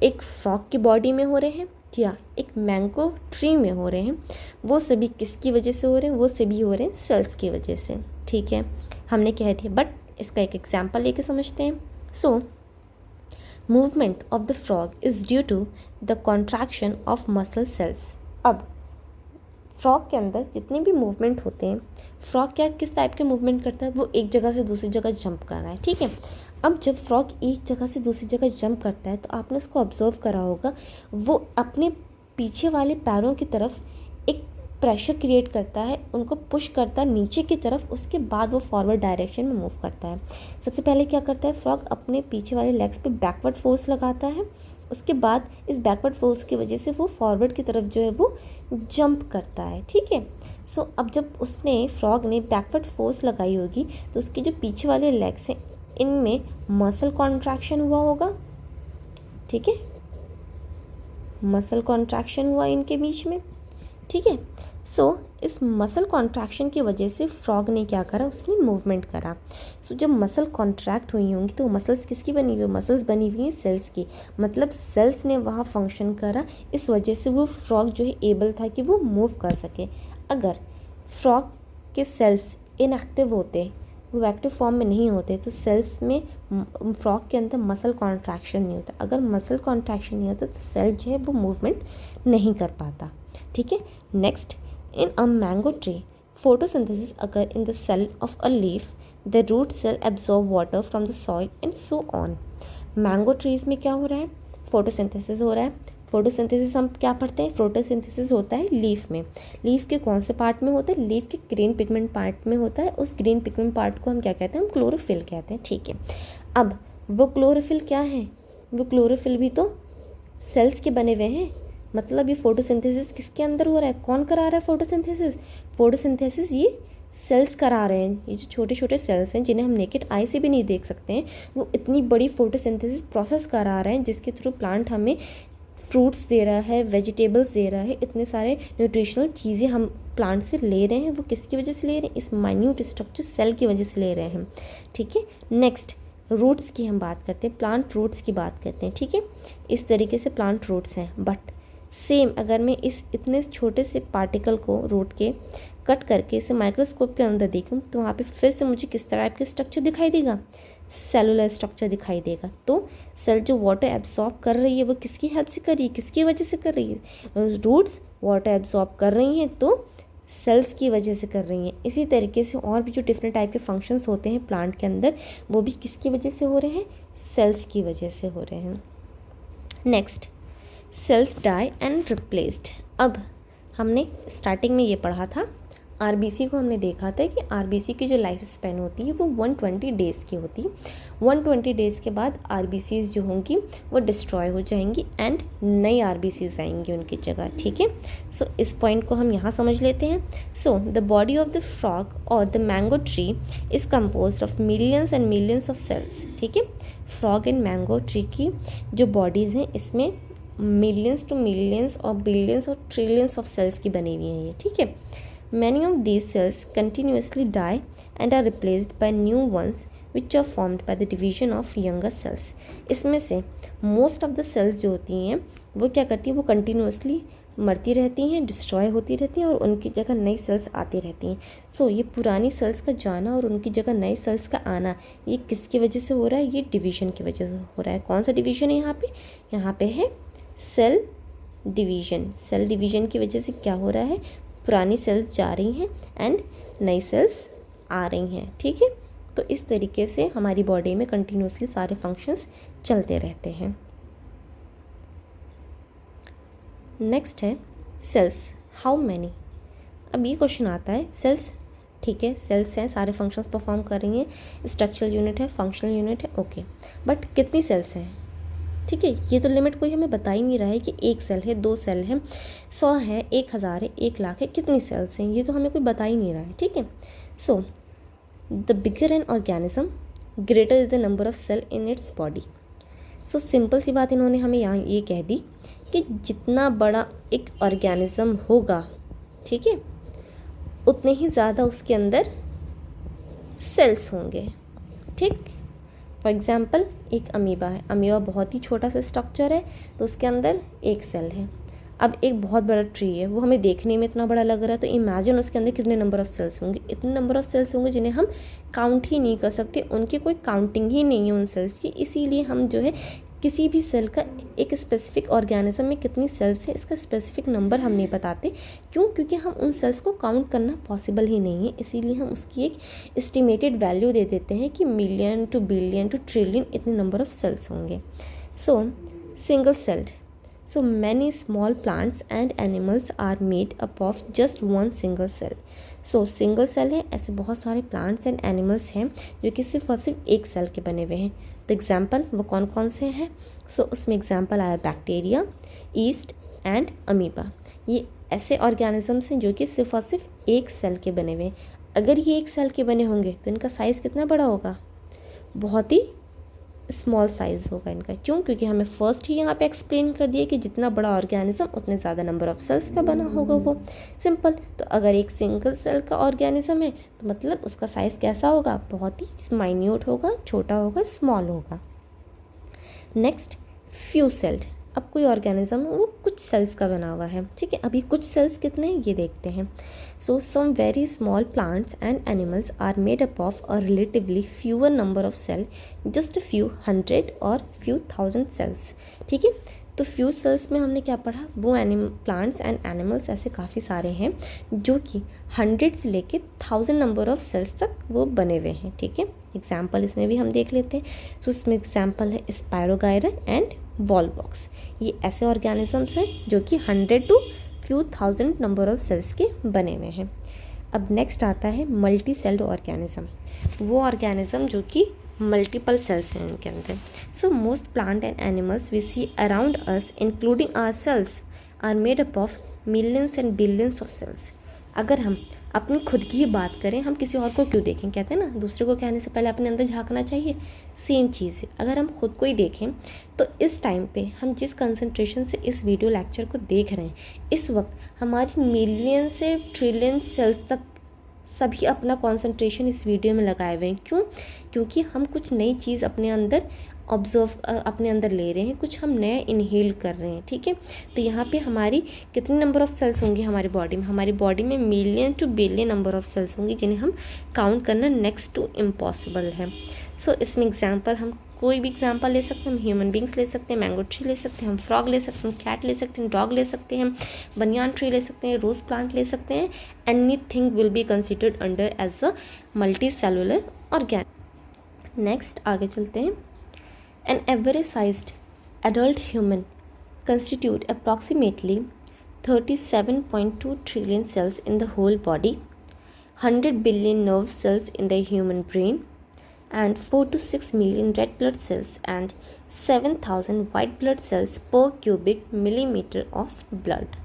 एक फ्रॉग की बॉडी में हो रहे हैं या एक मैंगो ट्री में हो रहे हैं, वो सभी किसकी वजह से हो रहे हैं, वो सभी हो रहे हैं सेल्स की वजह से। ठीक है, हमने कह दिया, बट इसका एक एग्जाम्पल लेके समझते हैं। So movement of the frog is due to the contraction of muscle cells. अब फ्रॉग के अंदर जितने भी मूवमेंट होते हैं, फ्रॉग क्या किस टाइप के मूवमेंट करता है, वो एक जगह से दूसरी जगह जंप कर रहा है। ठीक है, अब जब फ्रॉग एक जगह से दूसरी जगह जंप करता है तो आपने उसको ऑब्जर्व करा होगा, वो अपने पीछे वाले पैरों की तरफ एक प्रेशर क्रिएट करता है, उनको पुश करता है नीचे की तरफ, उसके बाद वो फॉरवर्ड डायरेक्शन में मूव करता है। सबसे पहले क्या करता है, फ्रॉग अपने पीछे वाले लेग्स पे बैकवर्ड फोर्स लगाता है, उसके बाद इस बैकवर्ड फोर्स की वजह से वो फॉरवर्ड की तरफ जो है वो जंप करता है। ठीक है, सो अब जब उसने फ्रॉग ने बैकवर्ड फोर्स लगाई होगी तो उसके जो पीछे वाले लेग्स हैं इनमें मसल कॉन्ट्रैक्शन हुआ होगा। ठीक है, मसल कॉन्ट्रैक्शन हुआ इनके बीच में। ठीक है, सो इस मसल कॉन्ट्रैक्शन की वजह से फ्रॉग ने क्या करा, उसने मूवमेंट करा। सो जब मसल कॉन्ट्रैक्ट हुई होंगी तो मसल्स किसकी बनी हुई है, मसल्स बनी हुई हैं सेल्स की, मतलब सेल्स ने वहाँ फंक्शन करा, इस वजह से वो फ्रॉग जो है एबल था कि वो मूव कर सके। अगर फ्रॉग के सेल्स इनएक्टिव होते, वो एक्टिव फॉर्म में नहीं होते, तो सेल्स में फ्रॉग के अंदर मसल कॉन्ट्रैक्शन नहीं होता। अगर मसल कॉन्ट्रैक्शन नहीं होता तो सेल जो है वो मूवमेंट नहीं कर पाता। ठीक है, next, in a mango tree, photosynthesis occur in the cell of a leaf. The root cell absorb water from the soil and so on. Mango trees में क्या हो रहा है, फोटोसिंथेसिस हो रहा है। फोटोसिंथेसिस हम क्या पढ़ते हैं, फोटोसिंथेसिस होता है लीफ में। लीफ के कौन से पार्ट में होता है, लीफ के ग्रीन पिगमेंट पार्ट में होता है। उस ग्रीन पिगमेंट पार्ट को हम क्या कहते हैं, हम क्लोरोफिल कहते हैं। ठीक है, अब वो क्लोरोफिल क्या है, वो क्लोरोफिल भी तो सेल्स के बने हुए हैं, मतलब ये फोटोसिंथेसिस किसके अंदर हो रहा है, कौन करा रहा है फोटोसिंथेसिस, फोटोसिंथेसिस ये सेल्स करा रहे हैं। ये जो छोटे छोटे सेल्स हैं जिन्हें हम नेकेड आई से भी नहीं देख सकते हैं, वो इतनी बड़ी फोटोसिंथेसिस प्रोसेस करा रहे हैं जिसके थ्रू प्लांट हमें फ्रूट्स दे रहा है, वेजिटेबल्स दे रहा है, इतने सारे न्यूट्रिशनल चीज़ें हम प्लांट से ले रहे हैं। वो किसकी वजह से ले रहे हैं, इस माइन्यूट स्ट्रक्चर सेल की वजह से ले रहे हैं। ठीक है, नेक्स्ट रूट्स की हम बात करते हैं, प्लांट रूट्स की बात करते हैं। ठीक है, इस तरीके से प्लांट रूट्स हैं। बट सेम अगर मैं इस इतने छोटे से पार्टिकल को रूट के कट करके इसे माइक्रोस्कोप के अंदर देखूं तो वहाँ पे फिर से मुझे किस टाइप के स्ट्रक्चर दिखाई देगा, सेलुलर स्ट्रक्चर दिखाई देगा। तो सेल जो वाटर एब्जॉर्ब कर रही है वो किसकी हेल्प से कर रही है, किसकी वजह से कर रही है, रूट्स वाटर एब्जॉर्ब कर रही हैं तो सेल्स की वजह से कर रही हैं। इसी तरीके से और भी जो डिफरेंट टाइप के फंक्शंस होते हैं प्लांट के अंदर, वो भी किसकी वजह से हो रहे हैं, सेल्स की वजह से हो रहे हैं। Next, cells die and replaced. अब हमने स्टार्टिंग में ये पढ़ा था, आरबीसी को हमने देखा था कि आरबीसी की जो लाइफ स्पैन होती है वो 120 डेज़ की होती है। 120 डेज़ के बाद आरबीसीज जो होंगी वो डिस्ट्रॉय हो जाएंगी एंड नई आरबीसीज आएंगी उनकी जगह। ठीक है, सो इस पॉइंट को हम यहाँ समझ लेते हैं। So the body of the frog और the mango tree is compose of millions and millions of cells. ठीक है, फ्रॉग एंड मैंगो ट्री की जो बॉडीज़ हैं इसमें मिलियंस टू मिलियंस और बिलियंस और ट्रिलियंस ऑफ सेल्स की बनी हुई हैं ये। ठीक है, many of these cells continuously die and are replaced by new ones which are formed by the division of younger cells. इसमें से most of the cells जो होती हैं वो क्या करती हैं, वो continuously मरती रहती हैं, डिस्ट्रॉय होती रहती हैं और उनकी जगह नई सेल्स आती रहती हैं। सो ये पुरानी सेल्स का जाना और उनकी जगह नई सेल्स का आना, ये किसकी वजह से हो रहा है? ये डिवीजन की वजह से हो रहा है। कौन सा डिवीजन है यहाँ पे? यहाँ पे है सेल डिवीजन। सेल डिवीजन की वजह से क्या हो रहा है? पुरानी सेल्स जा रही हैं एंड नई सेल्स आ रही हैं। ठीक है, तो इस तरीके से हमारी बॉडी में कंटिन्यूसली सारे फंक्शंस चलते रहते हैं। नेक्स्ट है सेल्स, हाउ मैनी। अब ये क्वेश्चन आता है, सेल्स ठीक है, सेल्स हैं, सारे फंक्शंस परफॉर्म कर रही हैं, स्ट्रक्चरल यूनिट है, फंक्शनल यूनिट है, ओके, बट कितनी सेल्स हैं? ठीक है, ये तो लिमिट कोई हमें बता ही नहीं रहा है कि 1 सेल है, 2 सेल है, 100 है, 1000 है, 1,00,000 है, कितनी सेल्स हैं ये तो हमें कोई बता ही नहीं रहा है। ठीक है, so the bigger an organism greater is the number of cell in its body. So simple सी बात इन्होंने हमें यहाँ ये कह दी कि जितना बड़ा एक ऑर्गेनिज्म होगा, ठीक है, उतने ही ज़्यादा उसके अंदर सेल्स होंगे। ठीक, फॉर एग्जाम्पल एक अमीबा है, अमीबा बहुत ही छोटा सा स्ट्रक्चर है, तो उसके अंदर 1 सेल है। अब एक बहुत बड़ा ट्री है, वो हमें देखने में इतना बड़ा लग रहा है, तो इमेजिन उसके अंदर कितने नंबर ऑफ़ सेल्स होंगे? इतने नंबर ऑफ़ सेल्स होंगे जिन्हें हम काउंट ही नहीं कर सकते, उनकी कोई काउंटिंग ही नहीं है उन सेल्स की। इसीलिए हम जो है किसी भी सेल का, एक स्पेसिफिक ऑर्गेनिज्म में कितनी सेल्स है इसका स्पेसिफिक नंबर हम नहीं बताते। क्यों? क्योंकि हम उन सेल्स को काउंट करना पॉसिबल ही नहीं है, इसीलिए हम उसकी एक एस्टिमेटेड वैल्यू दे देते हैं कि million to billion two trillion इतने नंबर ऑफ़ सेल्स होंगे। सो single celled, so many small plants and animals are made up of just one single cell. so single cell है, ऐसे बहुत सारे plants and animals हैं जो कि सिर्फ और सिर्फ एक सेल के बने हुए हैं। तो एग्जाम्पल वो कौन कौन से हैं? उसमें एग्जाम्पल आया बैक्टीरिया, ईस्ट एंड अमीबा। ये ऐसे ऑर्गेनिजम्स हैं जो कि सिर्फ और सिर्फ एक सेल के बने हुए हैं। अगर ये एक सेल के बने होंगे तो इनका साइज़ कितना बड़ा होगा? बहुत ही स्मॉल साइज़ होगा इनका। क्यों? क्योंकि हमें फर्स्ट ही यहाँ पे एक्सप्लेन कर दिया कि जितना बड़ा ऑर्गेनिज्म उतने ज़्यादा नंबर ऑफ सेल्स का बना होगा वो। सिंपल। तो अगर एक सिंगल सेल का ऑर्गेनिज्म है तो मतलब उसका साइज़ कैसा होगा? बहुत ही माइन्यूट होगा, छोटा होगा, स्मॉल होगा। Next few sailed. अब कोई ऑर्गेनिज्म है वो कुछ सेल्स का बना हुआ है, ठीक है। अभी कुछ सेल्स कितने हैं ये देखते हैं। So some very small plants and animals are made up of a relatively fewer number of cell, just few 100 और फ्यू 1000 सेल्स, ठीक है। तो फ्यू सेल्स में हमने क्या पढ़ा? वो प्लांट्स एंड एनिमल्स ऐसे काफ़ी सारे हैं जो कि 100 से लेके 1000 नंबर ऑफ सेल्स तक वो बने हुए हैं, ठीक है। एग्जाम्पल इसमें भी हम देख लेते हैं। सो इसमें एग्जाम्पल है स्पायरोगायरा एंड वॉलबॉक्स। ये ऐसे ऑर्गेनिजम्स हैं जो कि 100 to few 1000 number of cells के बने हुए हैं। अब नेक्स्ट आता है मल्टी सेल्ड ऑर्गेनिज्म। वो ऑर्गेनिज्म जो कि मल्टीपल सेल्स हैं उनके अंदर। So most plant and animals we see around us including our cells are made up of millions and billions of cells. अगर हम अपनी खुद की ही बात करें, हम किसी और को क्यों देखें? कहते हैं ना दूसरे को कहने से पहले अपने अंदर झांकना चाहिए। सेम चीज़ है, अगर हम खुद को ही देखें तो इस टाइम पे हम जिस कंसंट्रेशन से इस वीडियो लेक्चर को देख रहे हैं, इस वक्त हमारी मिलियन से ट्रिलियन सेल्स तक सभी अपना कंसंट्रेशन इस वीडियो में लगाए हुए हैं। क्यों? क्योंकि हम कुछ नई चीज़ अपने अंदर अपने अंदर ले रहे हैं, कुछ हम नया इनहेल कर रहे हैं, ठीक है। तो यहाँ पे हमारी कितने नंबर ऑफ़ सेल्स होंगी हमारी बॉडी में? हमारी बॉडी में million to billion number of cells होंगी जिन्हें हम काउंट करना नेक्स्ट टू इम्पॉसिबल है। सो इसमें एग्जाम्पल हम कोई भी एग्जाम्पल ले सकते हैं। हम ह्यूमन बींग्स ले सकते हैं, मैंगो ट्री ले सकते हैं, हम फ्रॉग ले सकते हैं, कैट ले सकते हैं, डॉग ले सकते हैं, बनियान ट्री ले सकते हैं, रोज़ प्लांट ले सकते हैं। Anything will be considered under as a multi cellular organism. Next आगे चलते हैं। An average-sized adult human constitute approximately 37.2 trillion cells in the whole body, 100 billion nerve cells in the human brain, and 4 to 6 million red blood cells and 7,000 white blood cells per cubic millimeter of blood।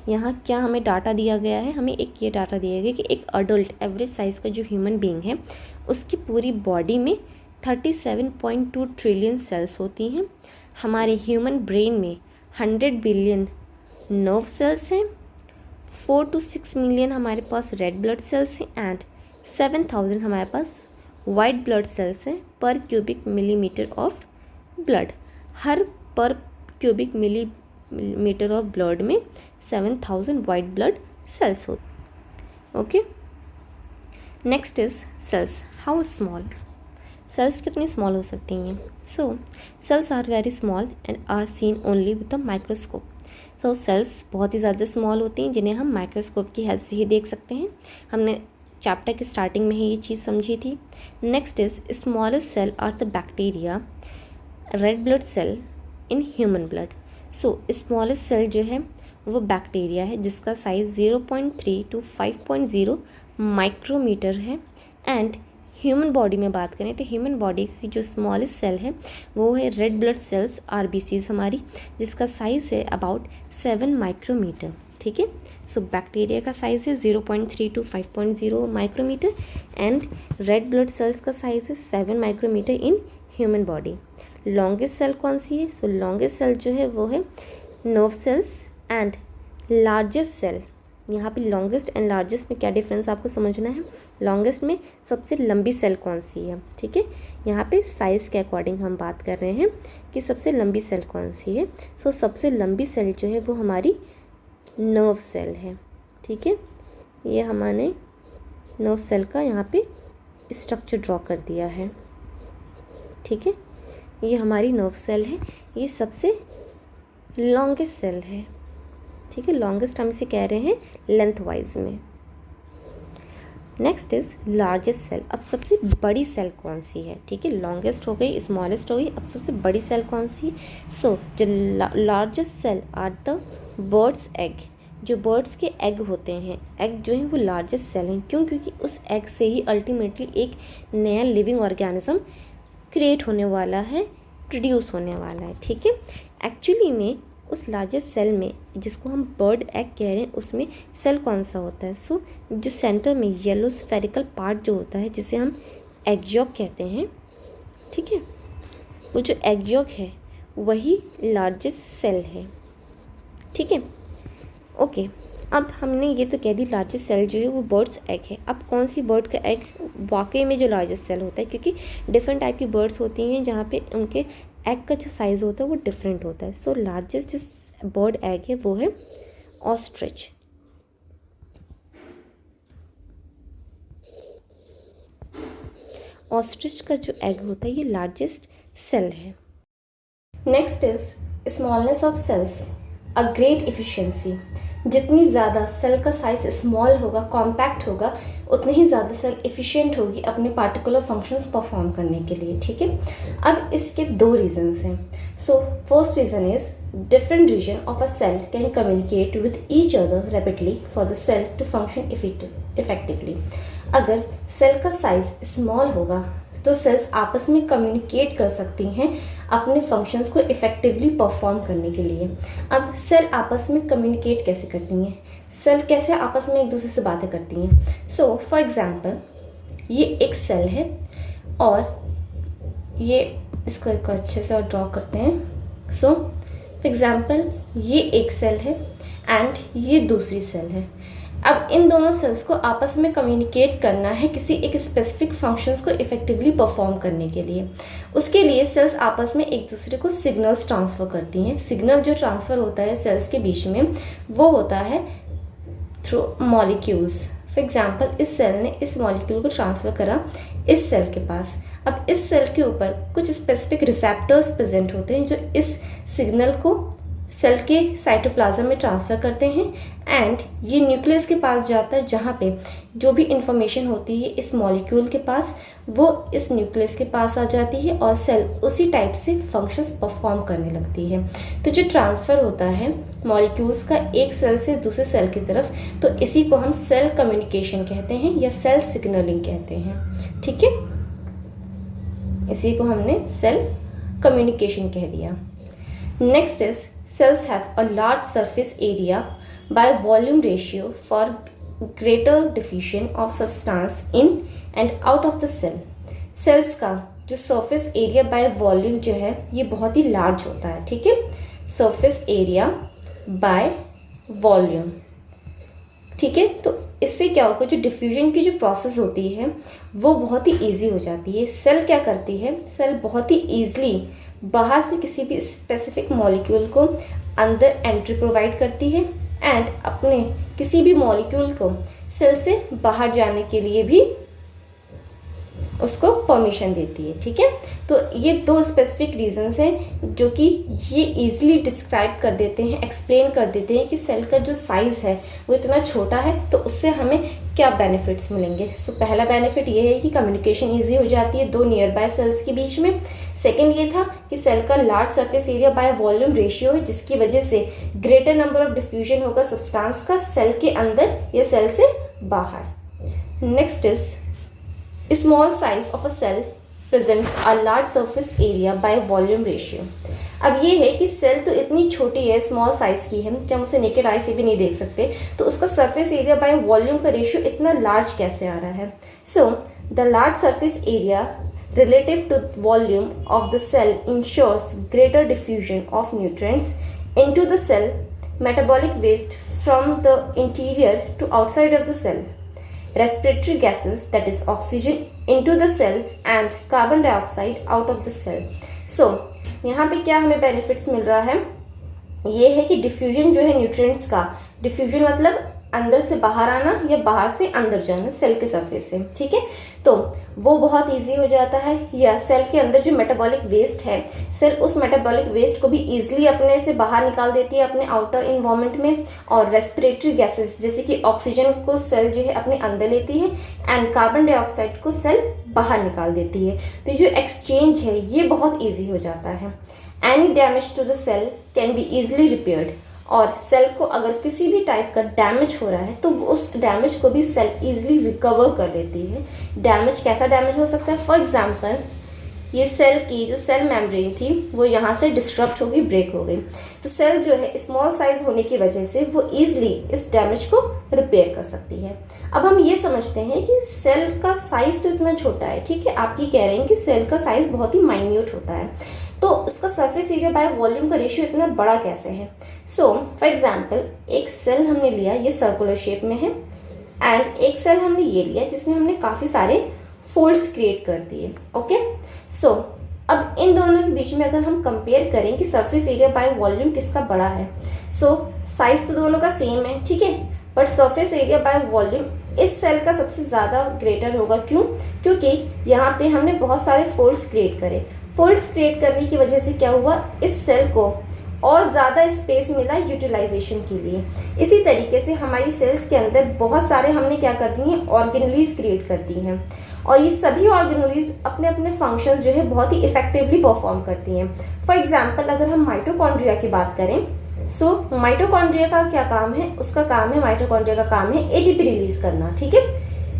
यहाँ क्या हमें data दिया गया है? हमें एक ये data दिया गया कि एक अडल्ट एवरेज साइज़ का जो ह्यूमन बीइंग है उसकी पूरी बॉडी में 37.2 ट्रिलियन सेल्स होती हैं। हमारे ह्यूमन ब्रेन में 100 बिलियन नर्व सेल्स हैं, 4 to 6 मिलियन हमारे पास रेड ब्लड सेल्स हैं एंड 7000 हमारे पास वाइट ब्लड सेल्स हैं per cubic millimetre of blood. हर per cubic millimetre of blood में 7,000 वाइट ब्लड सेल्स होते। Okay, next is cells. How small? Cells कितनी स्मॉल हो सकती हैं? So cells are very small and are seen only with the microscope. So cells बहुत ही ज़्यादा स्मॉल होती हैं जिन्हें हम माइक्रोस्कोप की हेल्प से ही देख सकते हैं। हमने चैप्टर की स्टार्टिंग में ही ये चीज़ समझी थी। Next is smallest cell are the bacteria, red blood cell in human blood. So smallest cell जो है वो बैक्टीरिया है जिसका साइज़ 0.3 to 5.0 माइक्रोमीटर है। एंड ह्यूमन बॉडी में बात करें तो ह्यूमन बॉडी की जो स्मॉलेस्ट सेल है वो है रेड ब्लड सेल्स, RBCs हमारी, जिसका साइज़ है अबाउट 7 माइक्रोमीटर। ठीक है, सो बैक्टीरिया का साइज़ है 0.3 to 5.0 micrometre and red blood cells का साइज़ है 7 micrometre in human body. Longest cell कौन सी है? सो लॉन्गेस्ट सेल जो है वो है nerve cells and largest cell. यहाँ पे लॉन्गेस्ट एंड लार्जेस्ट में क्या डिफरेंस आपको समझना है। लॉन्गेस्ट में सबसे लंबी सेल कौन सी है, ठीक है, यहाँ पे साइज़ के अकॉर्डिंग हम बात कर रहे हैं कि सबसे लंबी सेल कौन सी है। सो सबसे लंबी सेल जो है वो हमारी नर्व सेल है। ठीक है, ये हमारे नर्व सेल का यहाँ पे स्ट्रक्चर ड्रॉ कर दिया है। ठीक है, ये हमारी नर्व सेल है, ये सबसे लॉन्गेस्ट सेल है। ठीक है, लॉन्गेस्ट हम इसे कह रहे हैं लेंथ वाइज में। Next is largest cell. अब सबसे बड़ी सेल कौन सी है? ठीक है, लॉन्गेस्ट हो गई, स्मॉलेस्ट हो गई, अब सबसे बड़ी सेल कौन सी है? सो जो largest cell are the birds egg. जो बर्ड्स के एग होते हैं, एग जो है वो लार्जेस्ट सेल हैं। क्यों? क्योंकि उस एग से ही अल्टीमेटली एक नया लिविंग ऑर्गेनिज्म क्रिएट होने वाला है, प्रोड्यूस होने वाला है। ठीक है, एक्चुअली में उस लार्जेस्ट सेल में जिसको हम बर्ड एग कह रहे हैं उसमें सेल कौन सा होता है? सो जो सेंटर में येलो स्फेरिकल पार्ट जो होता है जिसे हम एग यॉक कहते हैं, ठीक है, वो जो एग यॉक है वही लार्जेस्ट सेल है। ठीक है, ओके, अब हमने ये तो कह दी लार्जेस्ट सेल जो है वो बर्ड्स एग है। अब कौन सी बर्ड का एग वाकई में जो लार्जेस्ट सेल होता है, क्योंकि डिफरेंट टाइप की बर्ड्स होती हैं जहाँ पे उनके एग का जो साइज़ होता है वो डिफरेंट होता है। सो लार्जेस्ट जो बर्ड एग है वो है ऑस्ट्रिच। ऑस्ट्रिच का जो एग होता है ये लार्जेस्ट सेल है। Next is smallness of cells, a great efficiency. जितनी ज़्यादा सेल का साइज स्मॉल होगा, कॉम्पैक्ट होगा, उतनी ही ज़्यादा सेल एफिशिएंट होगी अपने पार्टिकुलर फंक्शंस परफॉर्म करने के लिए। ठीक है, अब इसके दो रीजंस हैं। So first reason is different reason of a cell can communicate with each other rapidly for the cell to function effectively. अगर सेल का साइज स्मॉल होगा तो सेल्स आपस में कम्युनिकेट कर सकती हैं अपने फंक्शंस को इफेक्टिवली परफॉर्म करने के लिए। अब सेल आपस में कम्युनिकेट कैसे करती हैं? सेल कैसे आपस में एक दूसरे से बातें करती हैं? सो फॉर एग्जांपल ये एक सेल है और ये इसको एक अच्छे से और ड्रॉ करते हैं। सो फॉर एग्जांपल ये एक सेल है एंड ये दूसरी सेल है। अब इन दोनों सेल्स को आपस में कम्युनिकेट करना है किसी एक स्पेसिफिक फंक्शंस को इफेक्टिवली परफॉर्म करने के लिए। उसके लिए सेल्स आपस में एक दूसरे को सिग्नल्स ट्रांसफ़र करती हैं। सिग्नल जो ट्रांसफ़र होता है सेल्स के बीच में वो होता है थ्रू मॉलिक्यूल्स। फॉर एग्जांपल इस सेल ने इस मॉलिक्यूल को ट्रांसफ़र करा इस सेल के पास। अब इस सेल के ऊपर कुछ स्पेसिफिक रिसेप्टर्स प्रेजेंट होते हैं जो इस सिग्नल को सेल के साइटोप्लाज्म में ट्रांसफ़र करते हैं एंड ये न्यूक्लियस के पास जाता है जहाँ पे जो भी इंफॉर्मेशन होती है इस मॉलिक्यूल के पास वो इस न्यूक्लियस के पास आ जाती है और सेल उसी टाइप से फंक्शंस परफॉर्म करने लगती है। तो जो ट्रांसफ़र होता है मॉलिक्यूल्स का एक सेल से दूसरे सेल की तरफ, तो इसी को हम सेल कम्युनिकेशन कहते हैं या सेल सिग्नलिंग कहते हैं। ठीक है, इसी को हमने सेल कम्युनिकेशन कह दिया। Next is cells have a large surface area by volume ratio for greater diffusion of substance in and out of the cell. cells का जो surface area by volume जो है ये बहुत ही large होता है। ठीक है, surface area by volume। ठीक है, तो इससे क्या होगा, जो डिफ्यूजन की जो प्रोसेस होती है वो बहुत ही ईजी हो जाती है। सेल क्या करती है, सेल बहुत ही ईजिली बाहर से किसी भी स्पेसिफिक मॉलिक्यूल को अंदर एंट्री प्रोवाइड करती है एंड अपने किसी भी मॉलिक्यूल को सेल से बाहर जाने के लिए भी उसको परमिशन देती है। ठीक है, तो ये दो स्पेसिफिक रीजंस हैं जो कि ये इजीली डिस्क्राइब कर देते हैं, एक्सप्लेन कर देते हैं कि सेल का जो साइज है वो इतना छोटा है तो उससे हमें क्या बेनिफिट्स मिलेंगे। सो पहला बेनिफिट ये है कि कम्युनिकेशन ईजी हो जाती है दो नियर बाय सेल्स के बीच में। सेकेंड ये था कि सेल का large surface area by volume ratio है, जिसकी वजह से ग्रेटर नंबर ऑफ डिफ्यूजन होगा सब्सटेंस का सेल के अंदर या सेल से बाहर। Next is small size of a cell presents a large surface area by volume ratio। अब ये है कि सेल तो इतनी छोटी है, स्मॉल साइज की है कि हम उसे नेकेड आई से भी नहीं देख सकते, तो उसका सरफेस एरिया बाय वॉल्यूम का रेशियो इतना लार्ज कैसे आ रहा है। So the large surface area relative to volume of the cell ensures greater diffusion of nutrients into the cell, metabolic waste from the interior to outside of the cell, respiratory gases that is oxygen into the cell and carbon dioxide out of the cell। So यहाँ पे क्या हमें benefits मिल रहा है, ये है कि diffusion जो है न्यूट्रिएंट्स का, डिफ्यूजन मतलब अंदर से बाहर आना या बाहर से अंदर जाना सेल के सरफेस से। ठीक है, तो वो बहुत इजी हो जाता है। या सेल के अंदर जो मेटाबॉलिक वेस्ट है, सेल उस मेटाबॉलिक वेस्ट को भी इजीली अपने से बाहर निकाल देती है अपने आउटर इन्वायरमेंट में। और रेस्पिरेटरी गैसेस जैसे कि ऑक्सीजन को सेल जो है अपने अंदर लेती है एंड कार्बन डाइऑक्साइड को सेल बाहर निकाल देती है। तो ये जो एक्सचेंज है ये बहुत ईजी हो जाता है। Any damage to the cell can be easily repaired, और सेल को अगर किसी भी टाइप का डैमेज हो रहा है तो उस डैमेज को भी सेल इजीली रिकवर कर लेती है। डैमेज कैसा डैमेज हो सकता है, फॉर एग्जांपल ये सेल की जो सेल मेम्ब्रेन थी वो यहाँ से डिस्टर्ब हो गई, ब्रेक हो गई, तो सेल जो है स्मॉल साइज होने की वजह से वो इजीली इस डैमेज को रिपेयर कर सकती है। अब हम ये समझते हैं कि सेल का साइज तो इतना छोटा है, ठीक है, आप ये कह रहे हैं कि सेल का साइज बहुत ही माइन्यूट होता है, तो उसका सरफेस एरिया बाय वॉल्यूम का रेशियो इतना बड़ा कैसे है। सो फॉर एग्जाम्पल एक सेल हमने लिया, ये सर्कुलर शेप में है, एंड एक सेल हमने ये लिया जिसमें हमने काफ़ी सारे फोल्ड्स क्रिएट कर दिए। ओके, सो अब इन दोनों के बीच में अगर हम कंपेयर करें कि सरफेस एरिया बाय वॉल्यूम किसका बड़ा है, सो साइज तो दोनों का सेम है, ठीक है, but surface area by volume इस सेल का सबसे ज़्यादा ग्रेटर होगा। क्यों? क्योंकि यहाँ पे हमने बहुत सारे फोल्ड्स क्रिएट करे। फोल्ड्स क्रिएट करने की वजह से क्या हुआ, इस सेल को और ज़्यादा स्पेस मिला यूटिलाइजेशन के लिए। इसी तरीके से हमारी सेल्स के अंदर बहुत सारे हमने क्या कर दी हैं, ऑर्गेनलीज क्रिएट कर दी हैं, और ये सभी ऑर्गेनलीज अपने अपने फंक्शंस जो है बहुत ही इफेक्टिवली परफॉर्म करती हैं। फॉर एग्जांपल अगर हम माइटोकॉन्ड्रिया की बात करें, सो माइटोकॉन्ड्रिया का क्या काम है, उसका काम है, माइटोकॉन्ड्रिया का काम है एटीपी रिलीज करना, ठीक है,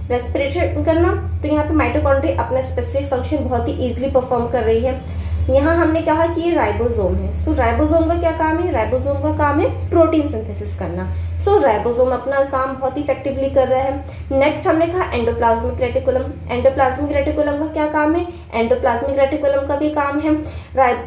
रेस्पिरेशन करना। तो यहाँ पे माइटोकॉन्ड्रिया अपना स्पेसिफिक फंक्शन बहुत ही इजीली परफॉर्म कर रही है। यहाँ हमने कहा कि ये राइबोसोम है, सो राइबोसोम का क्या काम है, राइबोसोम का काम है प्रोटीन सिंथेसिस करना। सो राइबोसोम अपना काम बहुत इफेक्टिवली कर रहा है। नेक्स्ट हमने कहा एंडोप्लाज्मिक रेटिकुलम। एंडोप्लाज्मिक रेटिकुलम का क्या काम है, एंडोप्लाज्मिक रेटिकुलम का भी काम है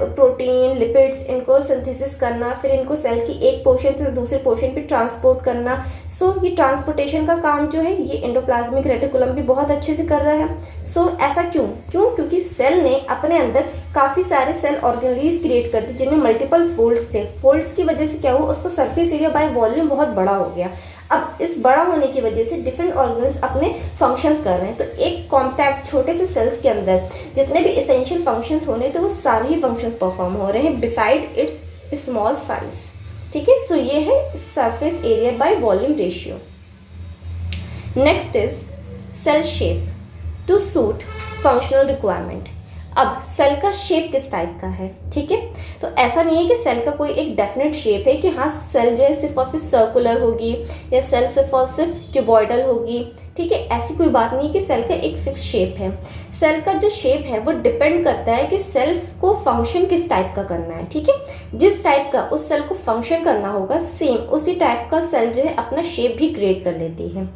प्रोटीन, लिपिड्स, इनको सिंथेसिस करना, फिर इनको सेल की एक पोर्शन से दूसरे पोर्शन पे ट्रांसपोर्ट करना। सो ये ट्रांसपोर्टेशन का काम जो है ये एंडोप्लाज्मिक रेटिकुलम भी बहुत अच्छे से कर रहा है। सो ऐसा क्यों? क्योंकि सेल ने अपने अंदर काफ़ी सारे सेल ऑर्गेनलीज क्रिएट कर दी जिनमें मल्टीपल फोल्ड्स थे। फोल्ड्स की वजह से क्या हुआ, उसका सरफेस एरिया बाय वॉल्यूम बहुत बड़ा हो गया। अब इस बड़ा होने की वजह से डिफरेंट ऑर्गन्स अपने फंक्शंस कर रहे हैं। तो एक कॉम्पैक्ट छोटे से सेल्स के अंदर जितने भी एसेंशियल फंक्शंस होने तो वो सारे ही फंक्शंस परफॉर्म हो रहे हैं बिसाइड इट्स स्मॉल साइज। ठीक है, सो ये है surface area by volume ratio. Next is cell shape to suit functional requirement. अब सेल का शेप किस टाइप का है, ठीक है, तो ऐसा नहीं है कि सेल का कोई एक डेफिनेट शेप है कि हाँ सेल जो है सिर्फ और सिर्फ सर्कुलर होगी या सेल सिर्फ और सिर्फ क्यूबॉइडल होगी, ठीक है, ऐसी कोई बात नहीं है कि सेल का एक फिक्स शेप है। सेल का जो शेप है वो डिपेंड करता है कि सेल को फंक्शन किस टाइप का करना है, ठीक है, जिस टाइप का उस सेल को फंक्शन करना होगा सेम उसी टाइप का सेल जो है अपना शेप भी क्रिएट कर लेती है।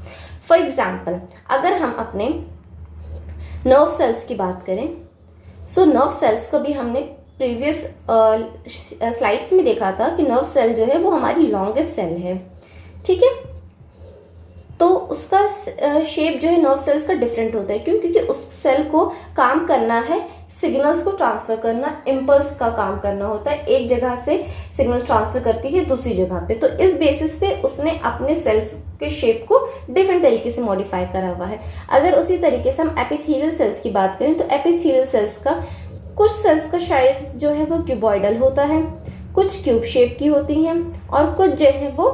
फॉर एग्जाम्पल अगर हम अपने नर्व सेल्स की बात करें, सो नर्व सेल्स को भी हमने प्रीवियस स्लाइड्स में देखा था कि नर्व सेल जो है वो हमारी लॉन्गेस्ट सेल है, ठीक है। तो उसका शेप जो है नर्व सेल्स का डिफरेंट होता है। क्यों? क्योंकि उस सेल को काम करना है, सिग्नल्स को ट्रांसफर करना, इम्पल्स का काम करना होता है। एक जगह से सिग्नल ट्रांसफर करती है दूसरी जगह पे। तो इस बेसिस पे उसने अपने सेल्स के शेप को डिफरेंट तरीके से मॉडिफाई करा हुआ है। अगर उसी तरीके से हम एपिथेलियल सेल्स की बात करें तो एपिथेलियल सेल्स का कुछ सेल्स का साइज जो है वो क्यूबॉइडल होता है, कुछ क्यूब शेप की होती हैं और कुछ जो है वो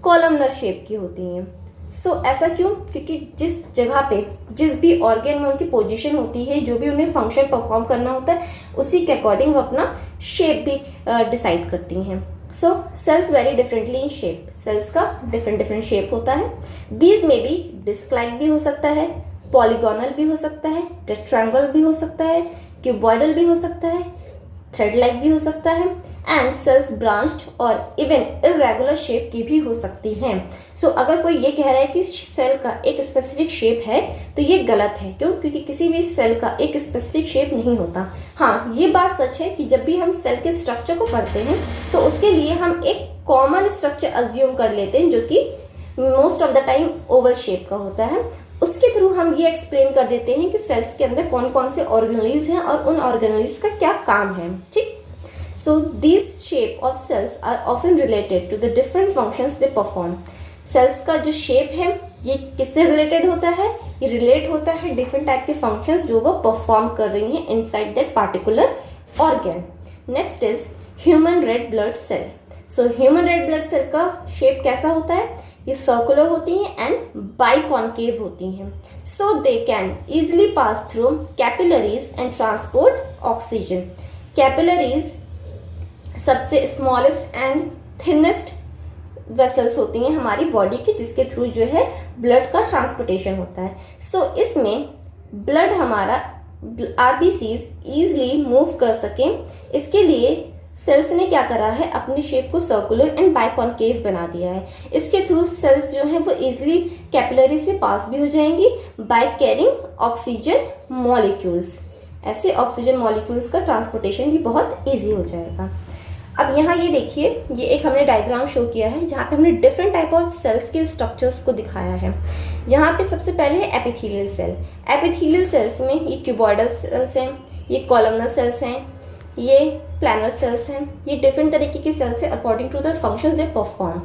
कॉलमनर शेप की होती हैं। ऐसा क्यों? क्योंकि जिस जगह पे जिस भी ऑर्गन में उनकी पोजीशन होती है, जो भी उन्हें फंक्शन परफॉर्म करना होता है, उसी के अकॉर्डिंग अपना शेप भी डिसाइड करती हैं। Cells very differently in shape. Cells का डिफरेंट शेप होता है। दीज में बी डिस्क लाइक भी हो सकता है, पॉलीगोनल भी हो सकता है, टेट्रायंगल भी हो सकता है, क्यूबॉइडल भी हो सकता है, थ्रेड लाइक भी हो सकता है, एंड सेल्स ब्रांच्ड और इवन इरेगुलर शेप की भी हो सकती हैं। अगर कोई ये कह रहा है कि सेल का एक स्पेसिफिक शेप है तो ये गलत है। क्यों? क्योंकि किसी भी सेल का एक स्पेसिफिक शेप नहीं होता। हाँ, ये बात सच है कि जब भी हम सेल के स्ट्रक्चर को पढ़ते हैं तो उसके लिए हम एक कॉमन स्ट्रक्चर अज्यूम कर लेते हैं, जो कि most of the time Oval shape का होता है। उसके थ्रू हम ये एक्सप्लेन कर देते हैं कि सेल्स के अंदर कौन कौन से ऑर्गेनेल्स हैं और उन ऑर्गेनेल्स का क्या काम है। ठीक। These shape of cells are often related to the different functions they perform. Cells का जो शेप है ये किससे रिलेटेड होता है? ये रिलेट होता है डिफरेंट टाइप के फंक्शंस जो वो परफॉर्म कर रही हैं inside that particular organ. Next is human red blood cell. Human red blood cell का शेप कैसा होता है? ये सर्कुलर होती हैं एंड बाइकॉन्केव होती हैं। They can easily pass through capillaries and transport oxygen. Capillaries सबसे स्मॉलेस्ट एंड थिनेस्ट वेसल्स होती हैं हमारी बॉडी की, जिसके थ्रू जो है ब्लड का ट्रांसपोर्टेशन होता है। इसमें ब्लड हमारा आरबीसीज ईजिली मूव कर सकें, इसके लिए सेल्स ने क्या करा है? अपने शेप को सर्कुलर एंड बाइकॉन्केव बना दिया है। इसके थ्रू सेल्स जो है वो इजिली कैपिलरी से पास भी हो जाएंगी बाय कैरिंग ऑक्सीजन मॉलिक्यूल्स। ऐसे ऑक्सीजन मॉलिक्यूल्स का ट्रांसपोर्टेशन भी बहुत ईजी हो जाएगा। अब यहाँ ये देखिए, ये एक हमने डायग्राम शो किया है जहाँ पे हमने डिफरेंट टाइप ऑफ सेल्स के स्ट्रक्चर्स को दिखाया है। यहाँ पे सबसे पहले है एपिथेलियल सेल। एपिथेलियल सेल्स में ये क्यूबॉइडल सेल्स हैं, ये कॉलमनर सेल्स हैं, ये प्लानर सेल्स हैं। ये डिफरेंट तरीके की सेल्स है according to the functions they perform.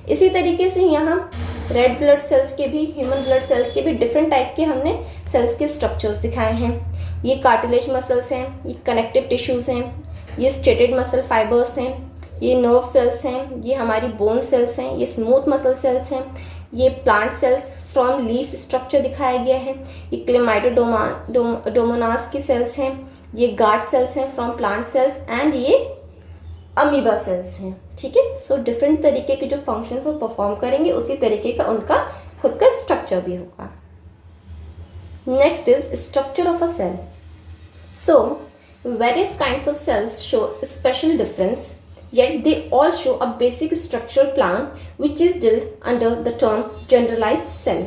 इसी तरीके से यहाँ रेड ब्लड सेल्स के भी, ह्यूमन ब्लड सेल्स के भी डिफरेंट टाइप के हमने सेल्स के स्ट्रक्चर्स दिखाए हैं। ये कार्टिलेज मसल्स हैं, ये कनेक्टिव टिश्यूज हैं, ये स्ट्रेटेड मसल फाइबर्स हैं, ये नर्व सेल्स हैं, ये हमारी बोन सेल्स हैं, ये स्मूथ मसल सेल्स हैं, ये plant cells from leaf structure दिखाया गया है, ये क्लेमाइडोमोनास की सेल्स हैं, ये गार्ड सेल्स हैं फ्रॉम प्लांट सेल्स, एंड ये अमीबा सेल्स हैं। ठीक है। डिफरेंट तरीके के जो फंक्शंस वो परफॉर्म करेंगे उसी तरीके का उनका खुद का स्ट्रक्चर भी होगा। Next is structure of a cell. Various kinds of cells show special difference, yet they all show a basic structural plan which is dealt under the term generalized cell.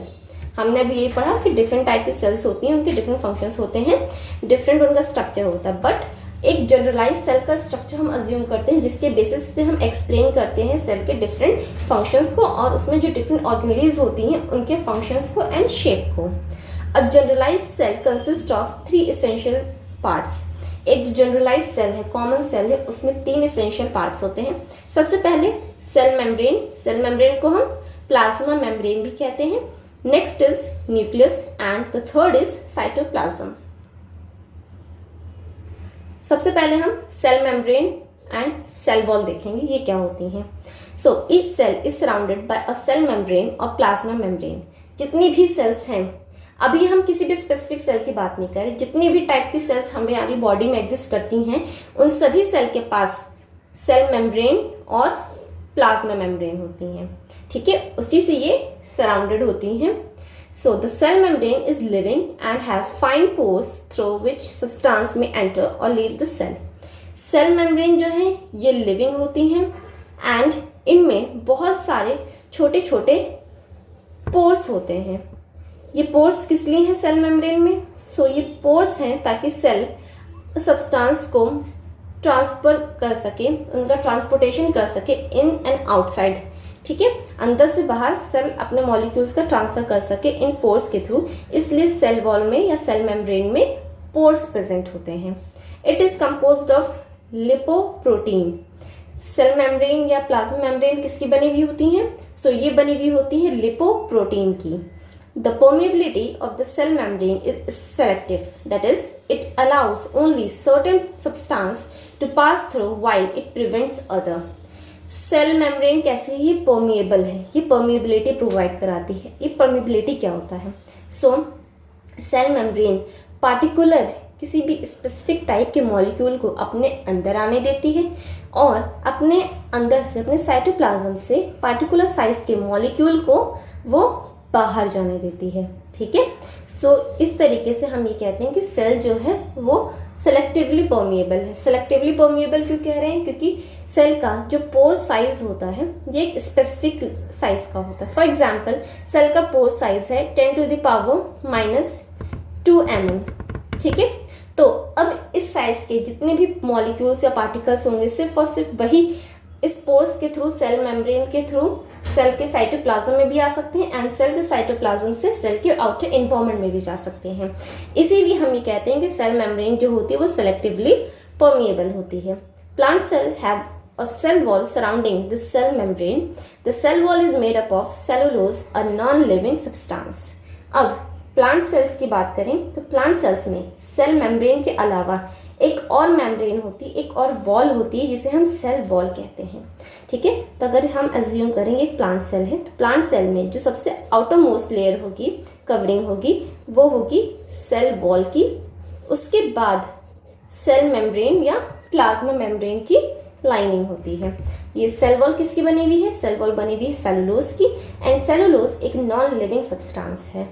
हमने अभी यही पढ़ा कि डिफरेंट टाइप की sales होती हैं, उनके different functions होते हैं, डिफरेंट उनका स्ट्रक्चर होता है। बट एक जनरलाइज सेल का स्ट्रक्चर हम अज्यूम करते हैं जिसके बेसिस पे हम एक्सप्लेन करते हैं सेल के डिफरेंट फंक्शंस को और उसमें जो डिफरेंट ऑर्गेनेल्स होती हैं उनके फंक्शंस को एंड शेप को। A generalize cell consist of 3 essential parts. एक जो जनरलाइज सेल है, कॉमन सेल है, उसमें 3 एसेंशियल पार्ट्स होते हैं। सबसे पहले सेल मेम्ब्रेन। सेल मेम्ब्रेन को हम प्लाज्मा मेम्ब्रेन भी कहते हैं। Next is nucleus and the third is cytoplasm. सबसे पहले हम cell membrane and cell wall देखेंगे, ये क्या होती हैं। Each cell is surrounded by a cell membrane और प्लाज्मा मेम्ब्रेन। जितनी भी सेल्स हैं, अभी हम किसी भी स्पेसिफिक सेल की बात नहीं कर रहे, जितनी भी टाइप की सेल्स हमारी बॉडी में एग्जिस्ट करती हैं उन सभी सेल के पास सेल मेम्ब्रेन और प्लाज्मा मेम्ब्रेन होती हैं। ठीक है, उसी से ये सराउंडेड होती हैं। The cell membrane is living and have fine pores through which substance may enter और leave the cell. Cell membrane जो है ये लिविंग होती हैं एंड इनमें बहुत सारे छोटे छोटे पोर्स होते हैं। ये पोर्स किस लिए हैं सेल मेम्ब्रेन में? ये पोर्स हैं ताकि सेल सब्सटेंस को ट्रांसफर कर सके, उनका ट्रांसपोर्टेशन कर सके इन एंड आउटसाइड। ठीक है, अंदर से बाहर सेल अपने मॉलिक्यूल्स का ट्रांसफर कर सके इन पोर्स के थ्रू, इसलिए सेल वॉल में या सेल मेम्ब्रेन में पोर्स प्रेजेंट होते हैं। It is composed of lipoprotein. Cell membrane या प्लाज्मा मेम्ब्रेन किसकी बनी हुई होती हैं? सो ये बनी हुई होती है लिपोप्रोटीन की। The permeability of the cell membrane is selective, that is, it allows only certain substance to pass through while it prevents other. Cell membrane कैसे ही परमिएबल है, ये परमिएबिलिटी प्रोवाइड कराती है। ये परमिएबिलिटी क्या होता है? सो सेल मेम्ब्रेन पार्टिकुलर किसी भी स्पेसिफिक टाइप के मॉलिक्यूल को अपने अंदर आने देती है और अपने अंदर से, अपने साइटोप्लाज्म से पार्टिकुलर साइज के मॉलिक्यूल को वो बाहर जाने देती है। ठीक है, सो इस तरीके से हम ये कहते हैं कि सेल जो है वो सेलेक्टिवली परमिएबल है। सेलेक्टिवली परमिएबल क्यों कह रहे हैं? क्योंकि सेल का जो पोर साइज होता है ये एक स्पेसिफिक साइज का होता है। फॉर एग्जांपल सेल का पोर साइज है 10⁻⁻² mm। ठीक है, तो अब इस साइज के जितने भी मॉलिक्यूल्स या पार्टिकल्स होंगे सिर्फ और सिर्फ वही इस पोर्स के थ्रू, सेल मेम्ब्रेन के थ्रू सेल के साइटोप्लाज्म में भी आ सकते हैं एंड सेल के साइटोप्लाज्म से सेल के आउटर एनवायरनमेंट में भी जा सकते हैं। इसीलिए हम ये कहते हैं कि सेल मेम्ब्रेन जो होती है वो सेलेक्टिवली परमिएबल होती है। Plant cell have a cell wall surrounding the cell membrane. The cell wall is made up of cellulose, a non-living substance. अब प्लांट सेल्स की बात करें तो प्लांट सेल्स में सेल मेम्ब्रेन के अलावा एक और मेम्ब्रेन होती है, एक और वॉल होती है जिसे हम सेल वॉल कहते हैं। ठीक है, तो अगर हम एज्यूम करेंगे एक प्लांट सेल है तो प्लांट सेल में जो सबसे आउटर मोस्ट लेयर होगी, कवरिंग होगी, वो होगी सेल वॉल की। उसके बाद सेल मेम्ब्रेन या प्लाज्मा मेम्ब्रेन की लाइनिंग होती है। ये सेल वॉल किसकी बनी हुई है? सेल वॉल बनी हुई है सेलुलोज की एंड सेलुलोज एक नॉन लिविंग सब्सटेंस है।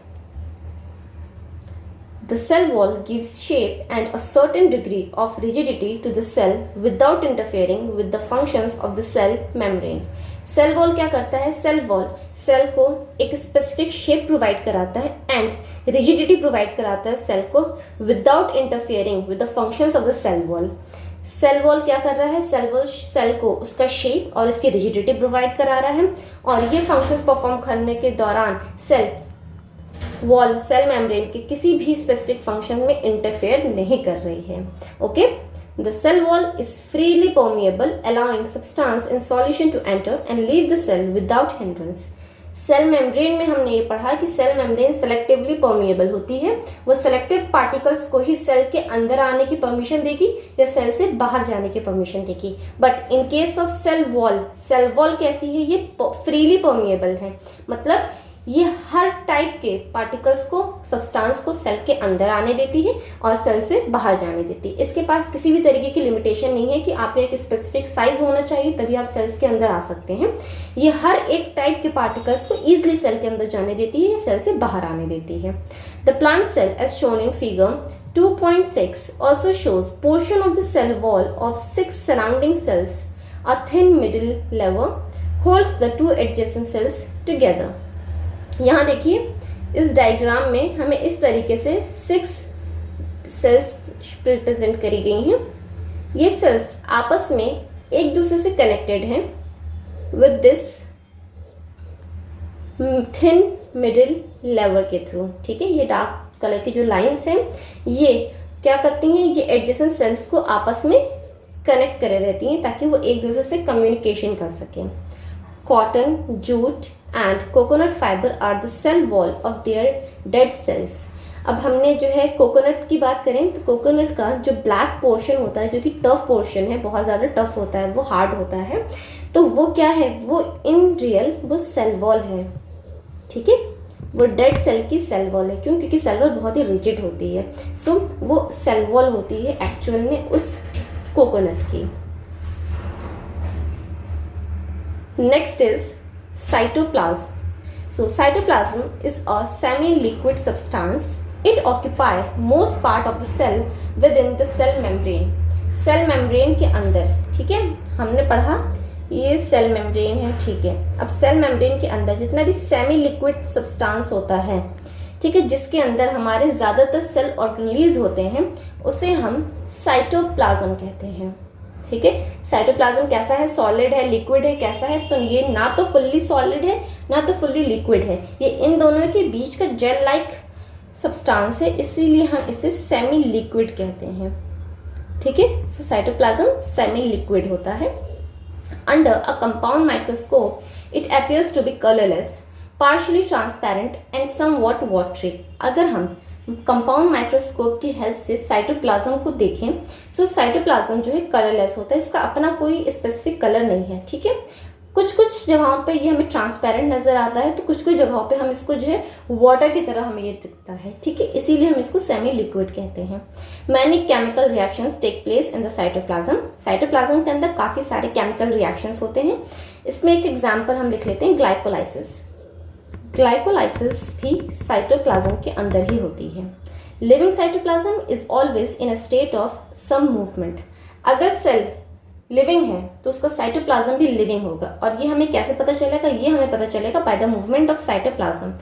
The cell wall gives shape and a certain degree of rigidity to the cell without interfering with the functions of the cell membrane. Cell wall क्या करता है? Cell wall cell को एक specific shape provide कराता है and rigidity provide कराता है cell को without interfering with the functions of the cell wall. Cell wall क्या कर रहा है? सेल वॉल सेल को उसका शेप और इसकी रिजिडिटी प्रोवाइड करा रहा है और ये फंक्शंस परफॉर्म करने के दौरान सेल वॉल सेल मेम्ब्रेन के किसी भी स्पेसिफिक फंक्शन में इंटरफेयर नहीं कर रही है। Okay, the cell wall is freely permeable allowing substance in solution to enter and leave the cell without hindrance. Cell membrane में हमने ये पढ़ा कि सेल मेम्ब्रेन सेलेक्टिवली परमिएबल होती है। वो सेलेक्टिव पार्टिकल्स को ही सेल के अंदर आने की परमिशन देगी या सेल से बाहर जाने की परमिशन देगी। But in case of cell wall कैसी है? ये फ्रीली परमिएबल है, मतलब ये हर टाइप के पार्टिकल्स को, सब्सटेंस को सेल के अंदर आने देती है और सेल से बाहर जाने देती है। इसके पास किसी भी तरीके की लिमिटेशन नहीं है कि आपको एक स्पेसिफिक साइज होना चाहिए तभी आप सेल्स के अंदर आ सकते हैं। ये हर एक टाइप के पार्टिकल्स को ईजिली सेल के अंदर जाने देती है या सेल से बाहर आने देती है। The plant cell as shown in figure 2.6 also shows portion of the cell wall of 6 surrounding cells. A thin middle layer holds the two adjacent cells together. यहाँ देखिए इस डायग्राम में हमें इस तरीके से 6 सेल्स रिप्रेजेंट करी गई हैं। ये सेल्स आपस में एक दूसरे से कनेक्टेड हैं विद दिस थिन मिडिल लेवर के थ्रू। ठीक है, ये डार्क कलर की जो लाइंस हैं ये क्या करती हैं? ये एडजेसेंट सेल्स को आपस में कनेक्ट करे रहती हैं ताकि वो एक दूसरे से कम्युनिकेशन कर सकें। Cotton, jute and coconut fibre are the cell wall of their dead cells. अब हमने जो है कोकोनट की बात करें तो कोकोनट का जो ब्लैक पोर्शन होता है, जो कि टफ पोर्शन है, बहुत ज़्यादा टफ होता है, वो हार्ड होता है, तो वो क्या है? वो इन रियल वो सेल वॉल है। ठीक है, वो डेड सेल की सेल वॉल है। क्यों? क्योंकि सेल वॉल बहुत ही रिजिड होती है। सो वो सेल वॉल होती है एक्चुअल में उस कोकोनट की। Next is cytoplasm. So cytoplasm is a semi-liquid substance. It occupy most part of the cell within the cell membrane. Cell membrane के अंदर, ठीक है, हमने पढ़ा ये सेल मेम्ब्रेन है। ठीक है, अब सेल मेम्ब्रेन के अंदर जितना भी सेमी लिक्विड सब्सटेंस होता है, ठीक है, जिसके अंदर हमारे ज़्यादातर सेल ऑर्गेनेल्स होते हैं, उसे हम साइटोप्लाज्म कहते हैं। ठीक है। साइटोप्लाज्म कैसा है, सॉलिड है, लिक्विड है, कैसा है, तो ये ना तो फुल्ली सॉलिड है ना तो फुल्ली लिक्विड है, ये इन दोनों के बीच का जेल लाइक सब्सटेंस है, इसीलिए हम इसे सेमी लिक्विड कहते हैं, ठीक है। सो साइटोप्लाज्म सेमी लिक्विड होता है। Under a compound microscope it appears to be colourless, partially transparent and somewhat watery. अगर हम कंपाउंड माइक्रोस्कोप की हेल्प से साइटोप्लाज्म को देखें, सो साइटोप्लाज्म जो है कलरलेस होता है, इसका अपना कोई स्पेसिफिक कलर नहीं है, ठीक है। कुछ कुछ जगहों पे ये हमें ट्रांसपेरेंट नजर आता है, तो कुछ कुछ जगहों पे हम इसको जो है वाटर की तरह हमें ये दिखता है, ठीक है, इसीलिए हम इसको सेमी लिक्विड कहते हैं। Many chemical reactions take place in the cytoplasm. Cytoplasm के अंदर काफी सारे केमिकल रिएक्शंस होते हैं। इसमें एक एग्जाम्पल हम लिख लेते हैं, ग्लाइकोलाइसिस। ग्लाइकोलाइसिस भी साइटोप्लाज्म के अंदर ही होती है। Living cytoplasm is always in a state of some movement. अगर सेल लिविंग है तो उसका साइटोप्लाज्म भी लिविंग होगा, और ये हमें कैसे पता चलेगा, ये हमें पता चलेगा by the movement of cytoplasm.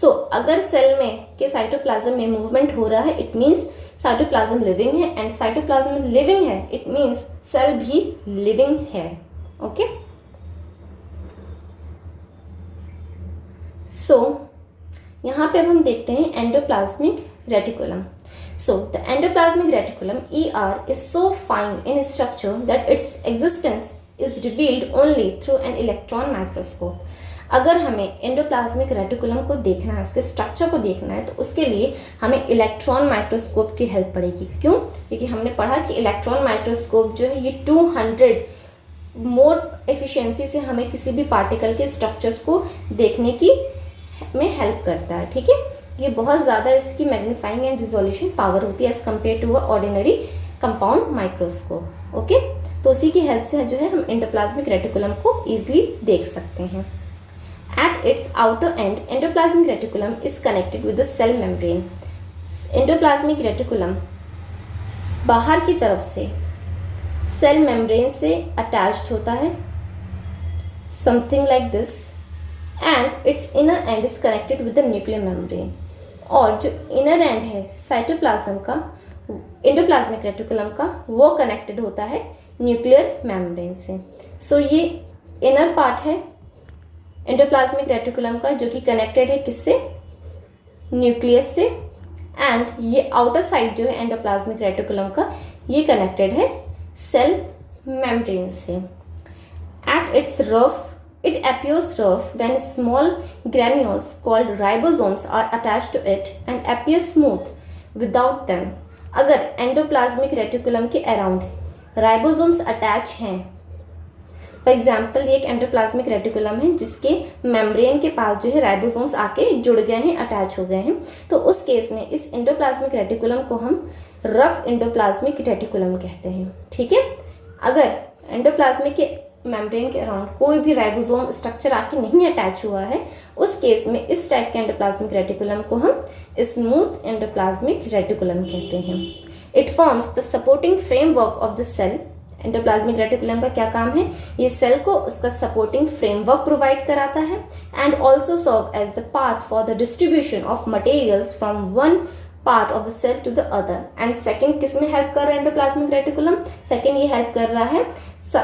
So अगर सेल में के साइटोप्लाज्म में मूवमेंट हो रहा है, इट मीन्स साइटोप्लाज्म लिविंग है, एंड साइटोप्लाज्म लिविंग है, इट मीन्स सेल भी लिविंग है, ओके। सो यहाँ पे अब हम देखते हैं endoplasmic reticulum. So the endoplasmic reticulum ER is so fine in structure that its existence is revealed only through an electron microscope. अगर हमें एंडोप्लाज्मिक रेटिकुलम को देखना है, उसके स्ट्रक्चर को देखना है, तो उसके लिए हमें इलेक्ट्रॉन माइक्रोस्कोप की हेल्प पड़ेगी। क्यों? क्योंकि हमने पढ़ा कि इलेक्ट्रॉन माइक्रोस्कोप जो है ये 200 मोर एफिशिएंसी से हमें किसी भी पार्टिकल के स्ट्रक्चर्स को देखने की में हेल्प करता है, ठीक है। ये बहुत ज़्यादा इसकी मैग्नीफाइंग एंड रिजोल्यूशन पावर होती है as compare to a ordinary compound microscope, okay. तो उसी की हेल्प से जो है हम एंडोप्लाज्मिक रेटिकुलम को ईजिली देख सकते हैं। At its outer end endoplasmic reticulum is connected with the cell membrane. Endoplasmic reticulum बाहर की तरफ से सेल मेम्ब्रेन से अटैच्ड होता है, something like this, and it's inner and is connected with the nuclear membrane. और जो इनर एंड है साइटोप्लाज्म का, एंडोप्लाज्मिक रेटिकुलम का, वो कनेक्टेड होता है न्यूक्लियर मेम्ब्रेन से। सो ये इनर पार्ट है एंडोप्लाज्मिक रेटिकुलम का, जो कि कनेक्टेड है किससे, न्यूक्लियस से, एंड ये आउटर साइड जो है एंडोप्लाज्मिक रेटिकुलम का, ये कनेक्टेड है सेल मेम्ब्रेन से। At its rough it appears rough when small granules called ribosomes are attached to it and appear smooth without them. अगर एंडोप्लाज्मिक रेटिकुलम के अराउंड राइबोसोम्स अटैच हैं, for example ये एक endoplasmic reticulum है जिसके membrane के पास जो है राइबोसोम्स आके जुड़ गए हैं, अटैच हो गए हैं, तो उस केस में इस एंडोप्लाज्मिक रेटिकुलम को हम रफ एंडोप्लाज्मिक रेटिकुलम कहते हैं, ठीक है। अगर एंडोप्लाज्मिक के मेम्ब्रेन के अराउंड कोई भी राइबोसोम स्ट्रक्चर आके नहीं अटैच हुआ है, उस केस में इस टाइप के एंडोप्लाज्मिक रेटिकुलम को हम स्मूथ एंडोप्लाज्मिक रेटिकुलम कहते हैं। It forms the supporting framework of the cell. Endoplasmic reticulum का क्या काम है, ये सेल को उसका सपोर्टिंग फ्रेमवर्क प्रोवाइड कराता है, and also serve as the path for the distribution of materials from one part of the cell to the other. And second किस में हेल्प कर रहा है एंडोप्लाज्मिक रेटिकुलम, सेकेंड ये हेल्प कर रहा है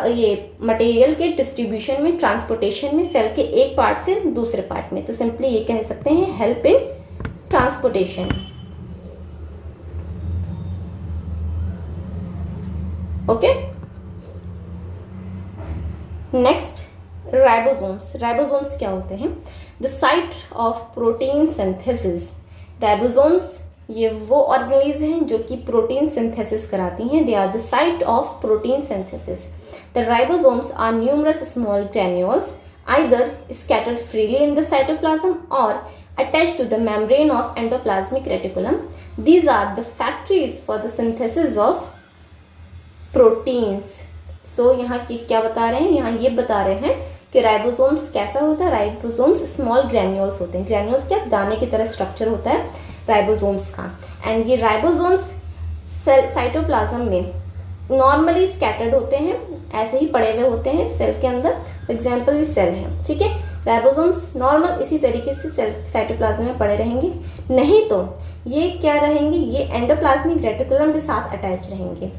ये मटेरियल के डिस्ट्रीब्यूशन में, ट्रांसपोर्टेशन में, सेल के एक पार्ट से दूसरे पार्ट में। तो सिंपली ये कह सकते हैं help in transportation, okay. Next ribosomes. Ribosomes क्या होते हैं, the site of protein synthesis. Ribosomes ये वो ऑर्गेनेल्स हैं जो कि प्रोटीन सिंथेसिस कराती हैं, they are the site of protein synthesis. The ribosomes are numerous small granules either scattered freely in the cytoplasm or attached to the membrane of endoplasmic reticulum. These are the factories for the synthesis of proteins. So यहाँ की क्या बता रहे हैं, यहाँ ये बता रहे हैं कि राइबोसोम्स कैसा होता है, राइबोसोम्स स्मॉल ग्रैन्यूल्स होते हैं। ग्रैन्यूल्स क्या, दाने की तरह स्ट्रक्चर होता है राइबोसोम्स का, एंड ये राइबोसोम्स सेल साइटोप्लाज्म में नॉर्मली स्कैटर्ड होते हैं, ऐसे ही पड़े हुए होते हैं सेल के अंदर। फॉर एग्जाम्पल ये सेल है, ठीक है, राइबोसोम्स नॉर्मल इसी तरीके से सेल साइटोप्लाज्म में पड़े रहेंगे, नहीं तो ये क्या रहेंगे, ये एंडोप्लाज्मिक रेटिकुलम के साथ अटैच रहेंगे।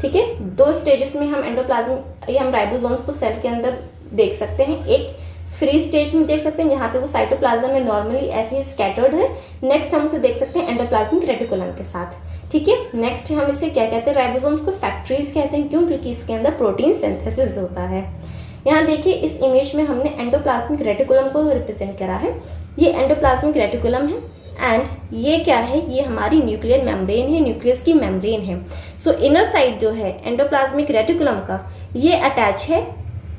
ठीक है, दो स्टेजेस में हम एंडोप्लाज्म या हम राइबोसोम्स को सेल के अंदर देख सकते हैं। एक फ्री स्टेज में देख सकते हैं जहाँ पे वो साइटोप्लाज्म में नॉर्मली ऐसे ही स्कैटर्ड है। नेक्स्ट हम उसे देख सकते हैं एंडोप्लाज्मिक रेटिकुलम के साथ। ठीक है, नेक्स्ट हम इसे क्या कहते हैं, राइबोसोम्स को फैक्ट्रीज कहते हैं। क्यों? क्योंकि इसके अंदर प्रोटीन सिंथेसिस होता है। यहाँ देखिए इस इमेज में हमने एंडोप्लाज्मिक रेटिकुलम को रिप्रेजेंट करा है। ये एंडोप्लाज्मिक रेटिकुलम है एंड ये क्या है, ये हमारी न्यूक्लियर मेम्ब्रेन है, न्यूक्लियस की मेम्ब्रेन है। सो इनर साइड जो है एंडोप्लाज्मिक रेटिकुलम का ये अटैच है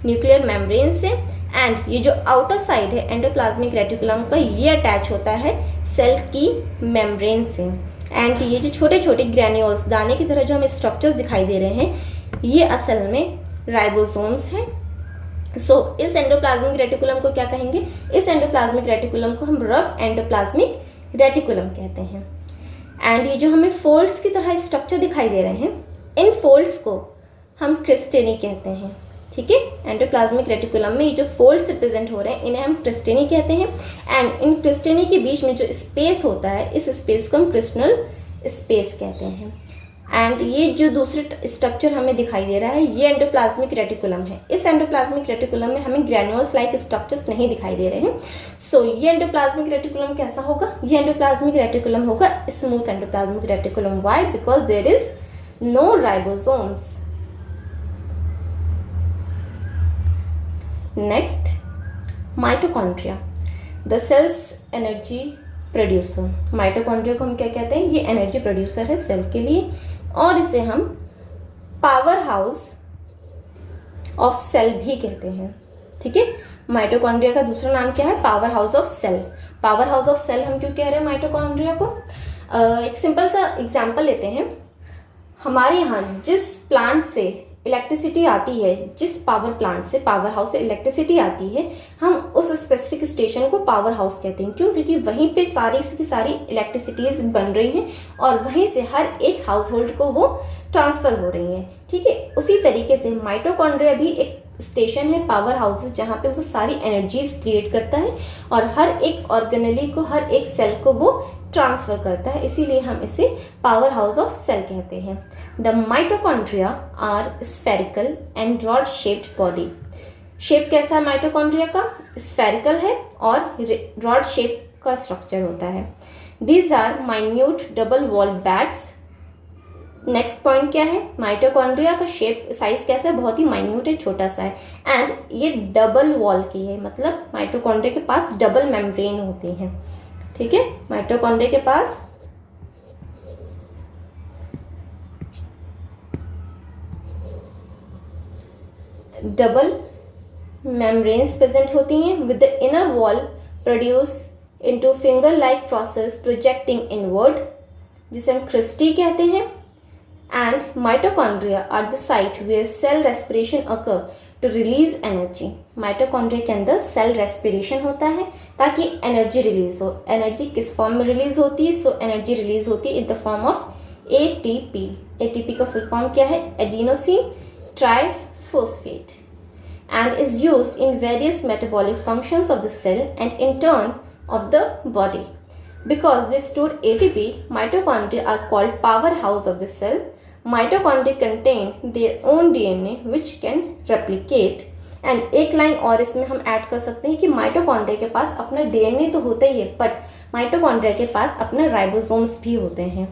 न्यूक्लियर मेम्ब्रेन से एंड ये जो आउटर साइड है एंडोप्लाज्मिक रेटिकुलम का ये अटैच होता है सेल की मेम्ब्रेन से। एंड ये जो छोटे छोटे ग्रैन्यूल्स दाने की तरह जो हमें स्ट्रक्चर्स दिखाई दे रहे हैं ये असल में राइबोसोम्स हैं। सो इस एंडोप्लाज्मिक रेटिकुलम को क्या कहेंगे, इस एंडोप्लाज्मिक रेटिकुलम को हम रफ एंडोप्लाज्मिक रेटिकुलम कहते हैं। एंड ये जो हमें फोल्ड्स की तरह स्ट्रक्चर दिखाई दे रहे हैं इन फोल्ड्स को हम क्रिस्टेनी कहते हैं। ठीक है, एंडोप्लाज्मिक रेटिकुलम में ये जो फोल्ड्स रिप्रेजेंट हो रहे हैं इन्हें हम क्रिस्टेनी कहते हैं। एंड इन क्रिस्टेनी के बीच में जो स्पेस होता है इस स्पेस को हम क्रिस्टल स्पेस कहते हैं। एंड ये जो दूसरे स्ट्रक्चर हमें दिखाई दे रहा है ये एंडोप्लाज्मिक रेटिकुलम है। इस एंडोप्लाज्मिक रेटिकुलम में हमें ग्रैन्यूल्स लाइक स्ट्रक्चर्स नहीं दिखाई दे रहे हैं। सो ये एंडोप्लाज्मिक रेटिकुलम कैसा होगा, ये एंडोप्लाज्मिक रेटिकुलम होगा smooth endoplasmic reticulum. Why? Because there is no ribosomes. Next, mitochondria, the cell's energy producer. Mitochondria को हम क्या कहते हैं, ये एनर्जी प्रोड्यूसर है सेल के लिए और इसे हम पावर हाउस ऑफ सेल भी कहते हैं। ठीक है, माइटोकॉन्ड्रिया का दूसरा नाम क्या है, powerhouse of cell. Powerhouse of cell हम क्यों कह रहे हैं माइटोकॉन्ड्रिया को, एक सिंपल का एग्जांपल लेते हैं। हमारे यहाँ जिस प्लांट से इलेक्ट्रिसिटी आती है, जिस पावर प्लांट से पावर हाउस से इलेक्ट्रिसिटी आती है, हम उस स्पेसिफिक स्टेशन को पावर हाउस कहते हैं। क्यों? क्योंकि वहीं पे सारी की सारी इलेक्ट्रिसिटीज बन रही हैं और वहीं से हर एक हाउस होल्ड को वो ट्रांसफर हो रही हैं। ठीक है, उसी तरीके से माइटोकॉन्ड्रिया भी एक स्टेशन है, पावर हाउस, जहाँ पे वो सारी एनर्जीज क्रिएट करता है और हर एक ऑर्गेनेली को, हर एक सेल को वो ट्रांसफर करता है। इसीलिए हम इसे पावर हाउस ऑफ सेल कहते हैं। The mitochondria are spherical and rod shaped body. Shape कैसा है माइटोकॉन्ड्रिया का, स्फेरिकल है और रॉड शेप का स्ट्रक्चर होता है। These are minute double wall bags. Next point क्या है, माइटोकॉन्ड्रिया का शेप साइज कैसा है, बहुत ही माइन्यूट है, छोटा सा है एंड ये डबल वॉल की है, मतलब माइटोकॉन्ड्रिया के पास डबल मेम्ब्रेन होती हैं। ठीक है, माइटोकॉन्ड्रिया के पास डबल मेम्ब्रेन्स प्रेजेंट होती हैं with the inner wall produce into finger like process projecting inward, जिसे हम क्रिस्टी कहते हैं। And mitochondria are the site where cell respiration occur to release energy. Mitochondria के अंदर सेल रेस्पिरेशन होता है ताकि एनर्जी रिलीज हो। एनर्जी किस फॉर्म में रिलीज होती है, सो एनर्जी रिलीज होती है in the form of ATP। ATP का फुल फॉर्म क्या है, adenosine triphosphate, and is used in various metabolic functions of the cell and in turn of the body. Because they store ATP, mitochondria are called powerhouse of the cell. Mitochondria contain their own DNA which can replicate. And एक line और इसमें हम add कर सकते हैं कि mitochondria के पास अपना DNA तो होता ही है, बट माइटोकॉन्ड्रिया के पास अपना राइबोसोम्स भी होते हैं।